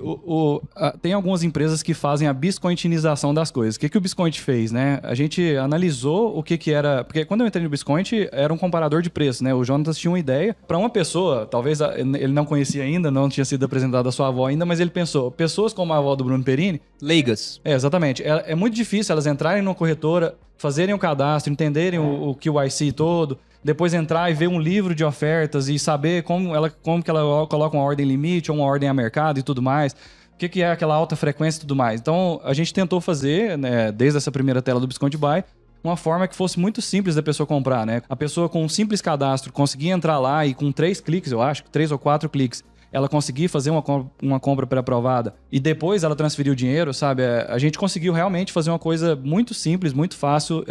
tem algumas empresas que fazem a biscointinização das coisas. O que o Biscoint fez, né? A gente analisou o que era... Porque quando eu entrei no Biscoint, era um comparador de preço, né? O Jonas tinha uma ideia. Para uma pessoa, talvez ele não conhecia ainda, não tinha sido apresentado a sua avó ainda, mas ele pensou, pessoas como a avó do Bruno Perini... Leigas. Exatamente. É muito difícil elas entrarem numa corretora, fazerem o cadastro, entenderem o QIC todo, depois entrar e ver um livro de ofertas e saber como que ela coloca uma ordem limite ou uma ordem a mercado e tudo mais, o que é aquela alta frequência e tudo mais. Então, a gente tentou fazer, né, desde essa primeira tela do Biscoint Buy, uma forma que fosse muito simples da pessoa comprar, né? A pessoa com um simples cadastro conseguia entrar lá e com 3 cliques, eu acho, 3 ou 4 cliques, ela conseguir fazer uma compra pré-aprovada e depois ela transferir o dinheiro, sabe? A gente conseguiu realmente fazer uma coisa muito simples, muito fácil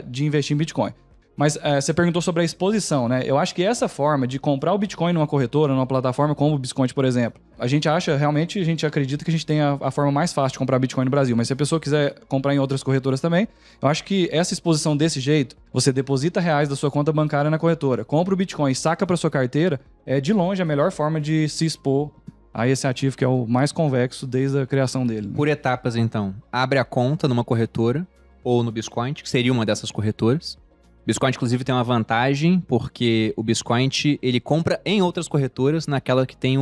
de investir em Bitcoin. Mas você perguntou sobre a exposição, né? Eu acho que essa forma de comprar o Bitcoin numa corretora, numa plataforma como o Biscoint, por exemplo, a gente acredita que a gente tem a forma mais fácil de comprar Bitcoin no Brasil. Mas se a pessoa quiser comprar em outras corretoras também, eu acho que essa exposição desse jeito, você deposita reais da sua conta bancária na corretora, compra o Bitcoin e saca para sua carteira, é de longe a melhor forma de se expor a esse ativo que é o mais convexo desde a criação dele. Né? Por etapas, então. Abre a conta numa corretora ou no Biscoint, que seria uma dessas corretoras. O Biscoint, inclusive, tem uma vantagem, porque o Biscoint, ele compra em outras corretoras, naquela que tem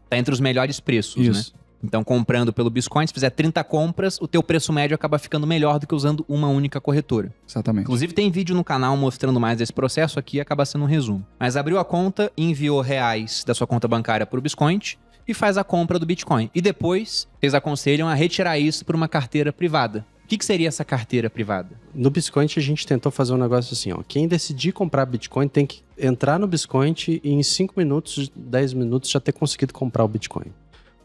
tá entre os melhores preços, isso, né? Então, comprando pelo Biscoint, se fizer 30 compras, o teu preço médio acaba ficando melhor do que usando uma única corretora. Exatamente. Inclusive, tem vídeo no canal mostrando mais desse processo, aqui acaba sendo um resumo. Mas abriu a conta, enviou reais da sua conta bancária para o Biscoint e faz a compra do Bitcoin. E depois, eles aconselham a retirar isso para uma carteira privada. O que seria essa carteira privada? No Biscoint a gente tentou fazer um negócio assim, ó. Quem decidir comprar Bitcoin tem que entrar no Biscoint e em 5 minutos, 10 minutos já ter conseguido comprar o Bitcoin.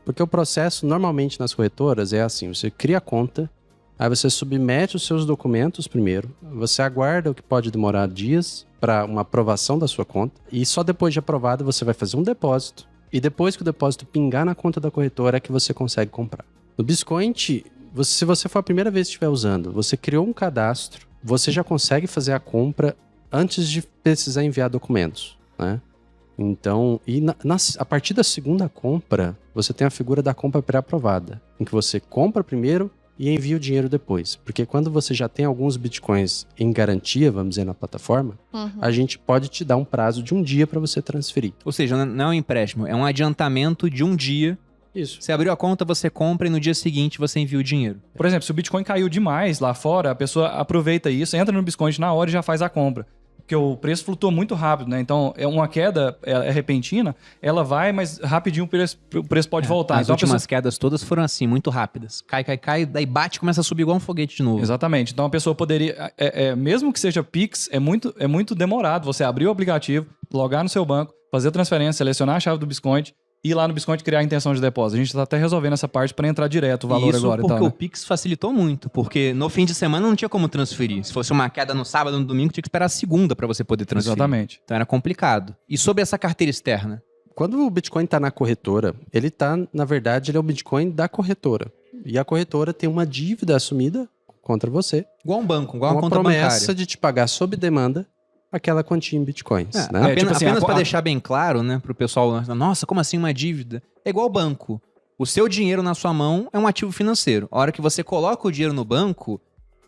Porque o processo normalmente nas corretoras é assim, você cria a conta, aí você submete os seus documentos primeiro, você aguarda o que pode demorar dias para uma aprovação da sua conta e só depois de aprovado você vai fazer um depósito e depois que o depósito pingar na conta da corretora é que você consegue comprar. No Biscoint... se você for a primeira vez que estiver usando, você criou um cadastro, você já consegue fazer a compra antes de precisar enviar documentos, né? Então, a partir da segunda compra, você tem a figura da compra pré-aprovada, em que você compra primeiro e envia o dinheiro depois. Porque quando você já tem alguns bitcoins em garantia, vamos dizer, na plataforma, a gente pode te dar um prazo de um dia para você transferir. Ou seja, não é um empréstimo, é um adiantamento de um dia. Isso. Você abriu a conta, você compra e no dia seguinte você envia o dinheiro. Por exemplo, se o Bitcoin caiu demais lá fora, a pessoa aproveita isso, entra no Biscoint na hora e já faz a compra. Porque o preço flutua muito rápido, né? Então, uma queda repentina, ela vai, mas rapidinho o preço pode voltar. As últimas quedas todas foram assim, muito rápidas. Cai, daí bate e começa a subir igual um foguete de novo. Exatamente. Então, a pessoa poderia... mesmo que seja Pix, é muito demorado você abrir o aplicativo, logar no seu banco, fazer a transferência, selecionar a chave do Biscoint, ir lá no Biscoint criar a intenção de depósito. A gente tá até resolvendo essa parte para entrar direto o valor isso agora. Porque então, né? o Pix facilitou muito, porque no fim de semana não tinha como transferir. Se fosse uma queda no sábado, no domingo, tinha que esperar a segunda para você poder transferir. Exatamente. Então era complicado. E sobre essa carteira externa? Quando o Bitcoin está na corretora, ele está, na verdade, ele é o Bitcoin da corretora. E a corretora tem uma dívida assumida contra você. Igual um banco, igual uma conta promessa bancária. de te pagar sob demanda aquela quantia em Bitcoins. Né? Apenas para deixar bem claro, né, pro pessoal, nossa, como assim uma dívida? É igual banco. O seu dinheiro na sua mão é um ativo financeiro. A hora que você coloca o dinheiro no banco,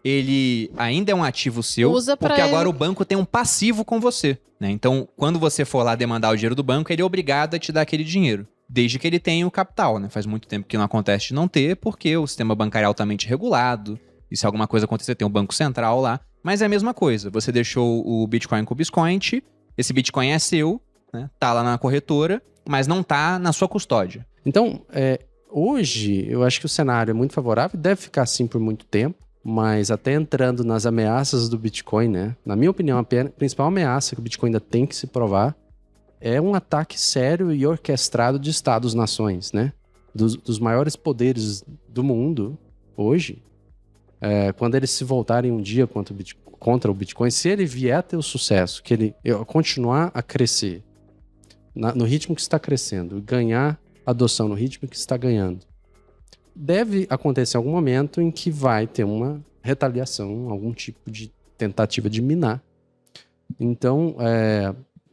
ele ainda é um ativo seu, porque agora o banco tem um passivo com você. Né? Então, quando você for lá demandar o dinheiro do banco, ele é obrigado a te dar aquele dinheiro. Desde que ele tenha o capital. Né? Faz muito tempo que não acontece de não ter, porque o sistema bancário é altamente regulado. E se alguma coisa acontecer, tem um banco central lá. Mas é a mesma coisa. Você deixou o Bitcoin com o Biscoint, esse Bitcoin é seu, né? Tá lá na corretora, mas não tá na sua custódia. Então, hoje, eu acho que o cenário é muito favorável, deve ficar assim por muito tempo, mas até entrando nas ameaças do Bitcoin, né? Na minha opinião, a principal ameaça que o Bitcoin ainda tem que se provar é um ataque sério e orquestrado de Estados-nações, né? Dos maiores poderes do mundo, hoje, quando eles se voltarem um dia contra o Bitcoin, se ele vier a ter o sucesso, que ele continuar a crescer no ritmo que está crescendo, ganhar adoção no ritmo que está ganhando, deve acontecer algum momento em que vai ter uma retaliação, algum tipo de tentativa de minar. Então,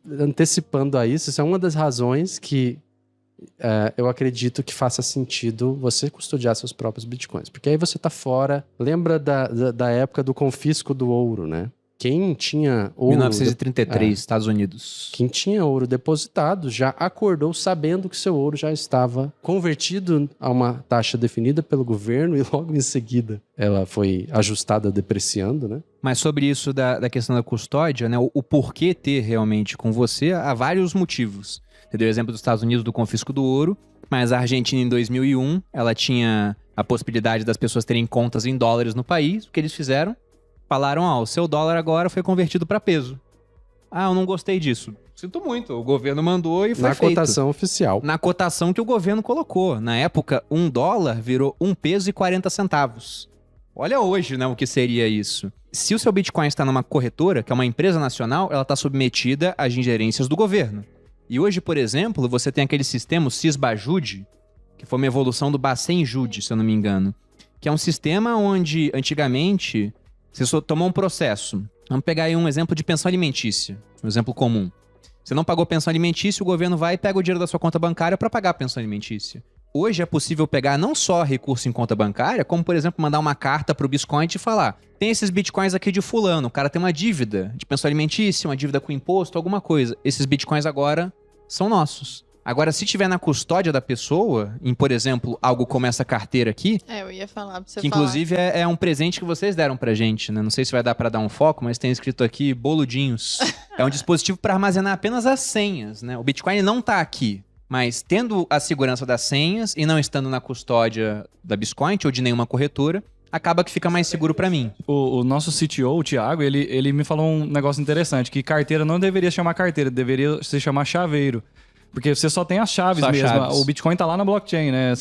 antecipando a isso é uma das razões que eu acredito que faça sentido você custodiar seus próprios bitcoins. Porque aí você tá fora... Lembra da época do confisco do ouro, né? Quem tinha ouro... 1933, Estados Unidos. Quem tinha ouro depositado já acordou sabendo que seu ouro já estava convertido a uma taxa definida pelo governo e logo em seguida ela foi ajustada depreciando, né? Mas sobre isso da questão da custódia, né? O porquê ter realmente com você, há vários motivos. Você deu o exemplo dos Estados Unidos do confisco do ouro, mas a Argentina em 2001, ela tinha a possibilidade das pessoas terem contas em dólares no país. O que eles fizeram? Falaram, o seu dólar agora foi convertido para peso. Eu não gostei disso. Sinto muito, o governo mandou e foi feito. Na cotação oficial. Na cotação que o governo colocou. Na época, $1 virou 1 peso e 40 centavos. Olha hoje, né, o que seria isso. Se o seu Bitcoin está numa corretora, que é uma empresa nacional, ela está submetida às ingerências do governo. E hoje, por exemplo, você tem aquele sistema, o Sysbajude, que foi uma evolução do Bacen-Jude, se eu não me engano, que é um sistema onde, antigamente, você só tomou um processo. Vamos pegar aí um exemplo de pensão alimentícia, um exemplo comum. Você não pagou pensão alimentícia, o governo vai e pega o dinheiro da sua conta bancária para pagar a pensão alimentícia. Hoje é possível pegar não só recurso em conta bancária, como, por exemplo, mandar uma carta para o Biscoint e falar: tem esses bitcoins aqui de fulano, o cara tem uma dívida de pensão alimentícia, uma dívida com imposto, alguma coisa. Esses bitcoins agora são nossos. Agora, se tiver na custódia da pessoa, em, por exemplo, algo como essa carteira aqui... eu ia falar pra você que inclusive é um presente que vocês deram pra gente, né? Não sei se vai dar pra dar um foco, mas tem escrito aqui Boludinhos. É um dispositivo para armazenar apenas as senhas, né? O Bitcoin não tá aqui, mas tendo a segurança das senhas e não estando na custódia da Biscoint ou de nenhuma corretora, acaba que fica mais seguro pra mim. O nosso CTO, o Thiago, ele me falou um negócio interessante, que carteira não deveria chamar carteira, deveria se chamar chaveiro. Porque você só tem as chaves mesmo. Chaves. O Bitcoin tá lá na blockchain, né?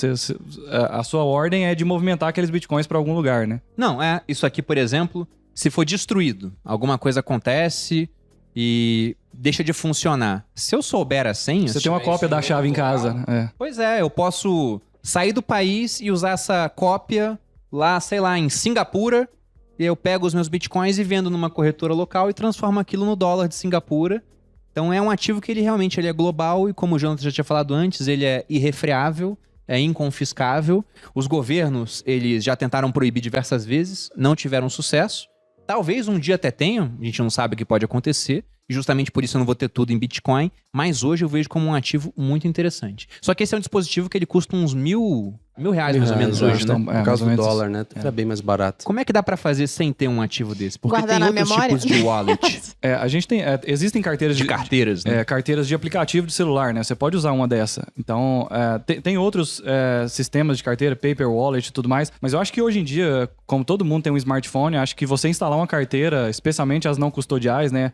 A sua ordem é de movimentar aqueles Bitcoins pra algum lugar, né? Não, isso aqui, por exemplo, se for destruído, alguma coisa acontece e deixa de funcionar. Se eu souber a senha... Você tem uma cópia da chave em casa, né? Pois eu posso sair do país e usar essa cópia lá, sei lá, em Singapura, e eu pego os meus bitcoins e vendo numa corretora local e transformo aquilo no dólar de Singapura. Então é um ativo que ele é global e, como o Jonathan já tinha falado antes, ele é irrefreável, é inconfiscável. Os governos, eles já tentaram proibir diversas vezes, não tiveram sucesso. Talvez um dia até tenham, a gente não sabe o que pode acontecer, e justamente por isso eu não vou ter tudo em Bitcoin, mas hoje eu vejo como um ativo muito interessante. Só que esse é um dispositivo que ele custa uns R$1.000 mais ou menos hoje, né? Por causa do dólar, né? Era bem mais barato. Como é que dá pra fazer sem ter um ativo desse? Porque Guardar tem na outros memória? tipos de wallet. A gente tem... existem carteiras de carteiras, né? Carteiras de aplicativo de celular, né? Você pode usar uma dessa. Então, tem outros sistemas de carteira, paper wallet e tudo mais. Mas eu acho que hoje em dia, como todo mundo tem um smartphone, acho que você instalar uma carteira, especialmente as não custodiais, né?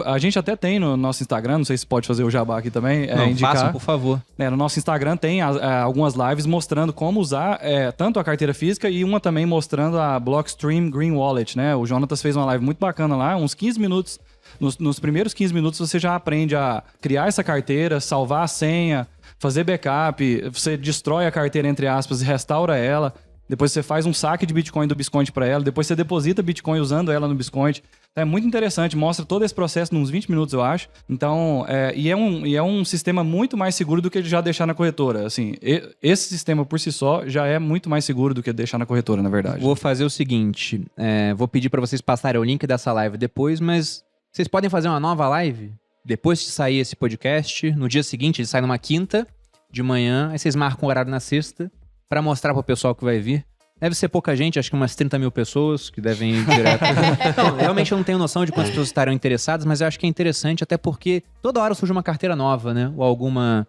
A gente até tem no nosso Instagram, não sei se pode fazer o jabá aqui também. Indicar. Façam, por favor. No nosso Instagram tem algumas lives mostrando como usar tanto a carteira física e uma também mostrando a Blockstream Green Wallet, né? O Jonatas fez uma live muito bacana lá, uns 15 minutos. Nos primeiros 15 minutos você já aprende a criar essa carteira, salvar a senha, fazer backup, você destrói a carteira, entre aspas, e restaura ela. Depois você faz um saque de Bitcoin do Biscoint para ela, depois você deposita Bitcoin usando ela no Biscoint. É muito interessante, mostra todo esse processo nos 20 minutos, eu acho. Então, é um sistema muito mais seguro do que já deixar na corretora. Assim, esse sistema por si só já é muito mais seguro do que deixar na corretora, na verdade. Vou fazer o seguinte, vou pedir para vocês passarem o link dessa live depois, mas vocês podem fazer uma nova live depois de sair esse podcast. No dia seguinte, ele sai numa quinta de manhã, aí vocês marcam o horário na sexta para mostrar pro pessoal que vai vir. Deve ser pouca gente, acho que umas 30 mil pessoas que devem ir direto. Então, realmente eu não tenho noção de quantas pessoas estarão interessadas, mas eu acho que é interessante, até porque toda hora surge uma carteira nova, né? Ou alguma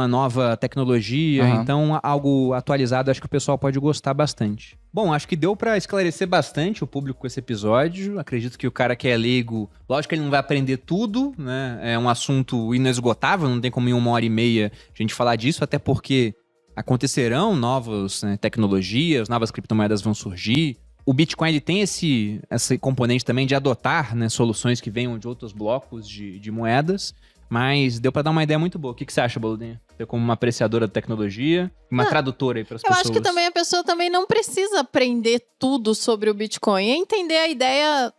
nova tecnologia. Então, algo atualizado, acho que o pessoal pode gostar bastante. Bom, acho que deu pra esclarecer bastante o público com esse episódio. Acredito que o cara que é leigo, lógico que ele não vai aprender tudo, né? É um assunto inesgotável, não tem como em 1h30 a gente falar disso, até porque acontecerão novas tecnologias, novas criptomoedas vão surgir. O Bitcoin ele tem esse componente também de adotar, né, soluções que venham de outros blocos de moedas, mas deu pra dar uma ideia muito boa. O que você acha, Boludinha? Você como uma apreciadora da tecnologia, uma tradutora aí pras pessoas. Eu acho que também a pessoa também não precisa aprender tudo sobre o Bitcoin. É entender a ideia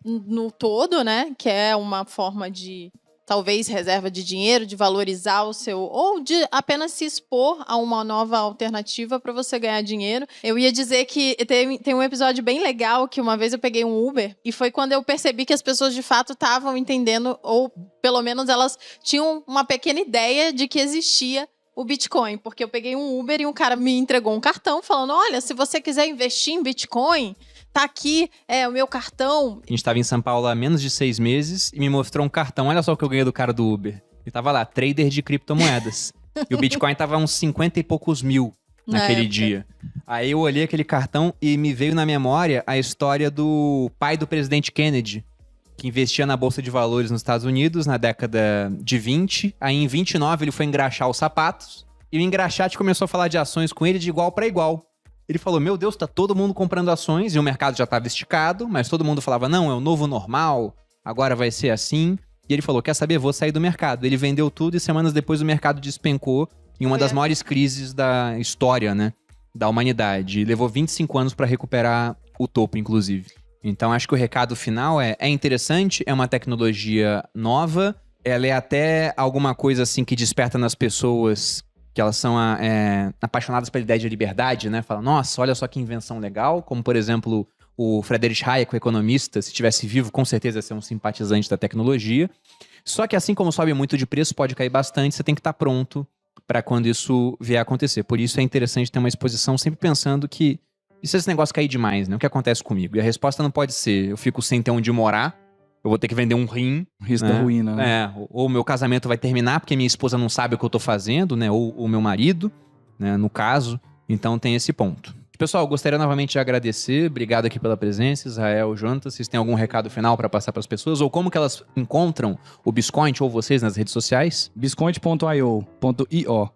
no todo, né? Que é uma forma de... talvez reserva de dinheiro, de valorizar o seu... ou de apenas se expor a uma nova alternativa para você ganhar dinheiro. Eu ia dizer que tem um episódio bem legal que uma vez eu peguei um Uber e foi quando eu percebi que as pessoas de fato estavam entendendo, ou pelo menos elas tinham uma pequena ideia de que existia o Bitcoin. Porque eu peguei um Uber e um cara me entregou um cartão falando, olha, se você quiser investir em Bitcoin... tá aqui, o meu cartão. A gente tava em São Paulo há menos de 6 meses e me mostrou um cartão. Olha só o que eu ganhei do cara do Uber. E tava lá, trader de criptomoedas. E o Bitcoin tava uns 50 e poucos mil naquele dia. Aí eu olhei aquele cartão e me veio na memória a história do pai do presidente Kennedy, que investia na Bolsa de Valores nos Estados Unidos na década de 20. Aí em 29 ele foi engraxar os sapatos. E o engraxate começou a falar de ações com ele de igual para igual. Ele falou, meu Deus, tá todo mundo comprando ações e o mercado já estava esticado, mas todo mundo falava, não, é o novo normal, agora vai ser assim. E ele falou, quer saber, vou sair do mercado. Ele vendeu tudo e semanas depois o mercado despencou em uma das maiores crises da história, né, da humanidade. E levou 25 anos para recuperar o topo, inclusive. Então acho que o recado final é interessante, é uma tecnologia nova, ela é até alguma coisa assim que desperta nas pessoas... que elas são apaixonadas pela ideia de liberdade, né? Falam, nossa, olha só que invenção legal. Como, por exemplo, o Friedrich Hayek, o economista, se estivesse vivo, com certeza ia ser um simpatizante da tecnologia. Só que assim como sobe muito de preço, pode cair bastante, você tem que estar pronto para quando isso vier a acontecer. Por isso é interessante ter uma exposição sempre pensando que e se esse negócio cair demais, né? O que acontece comigo? E a resposta não pode ser, eu fico sem ter onde morar, eu vou ter que vender um rim. Risco da ruína, né? Ou o meu casamento vai terminar porque minha esposa não sabe o que eu tô fazendo, né? Ou o meu marido, né? No caso. Então tem esse ponto. Pessoal, gostaria novamente de agradecer. Obrigado aqui pela presença, Israel, Jonatas. Vocês têm algum recado final para passar para as pessoas? Ou como que elas encontram o Biscoint ou vocês nas redes sociais? Biscoint.io.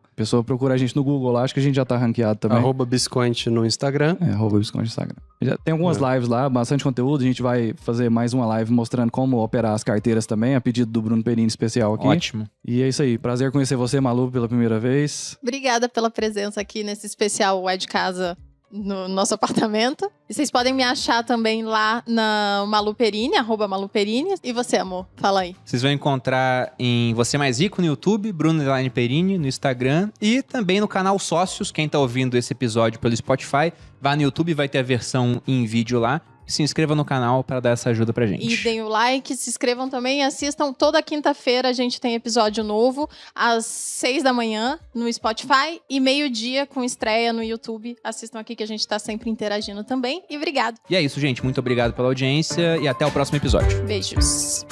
A pessoa procura a gente no Google lá, acho que a gente já tá ranqueado também. @Biscoint no Instagram. @Biscoint no Instagram. Já tem algumas lives lá, bastante conteúdo. A gente vai fazer mais uma live mostrando como operar as carteiras também, a pedido do Bruno Perini especial aqui. Ótimo. E é isso aí. Prazer conhecer você, Malu, pela primeira vez. Obrigada pela presença aqui nesse especial Ué de Casa no nosso apartamento. E vocês podem me achar também lá na Malu Perini, @Maluperini. E você, amor? Fala aí. Vocês vão encontrar em Você Mais Rico no YouTube, Bruno Perini no Instagram e também no canal Sócios. Quem tá ouvindo esse episódio pelo Spotify, vá no YouTube, vai ter a versão em vídeo lá. se inscreva no canal para dar essa ajuda pra gente. E deem o like, se inscrevam também, assistam toda quinta-feira, a gente tem episódio novo, às 6 da manhã, no Spotify, e meio-dia com estreia no YouTube. Assistam aqui que a gente tá sempre interagindo também. E obrigado. E é isso, gente. Muito obrigado pela audiência e até o próximo episódio. Beijos.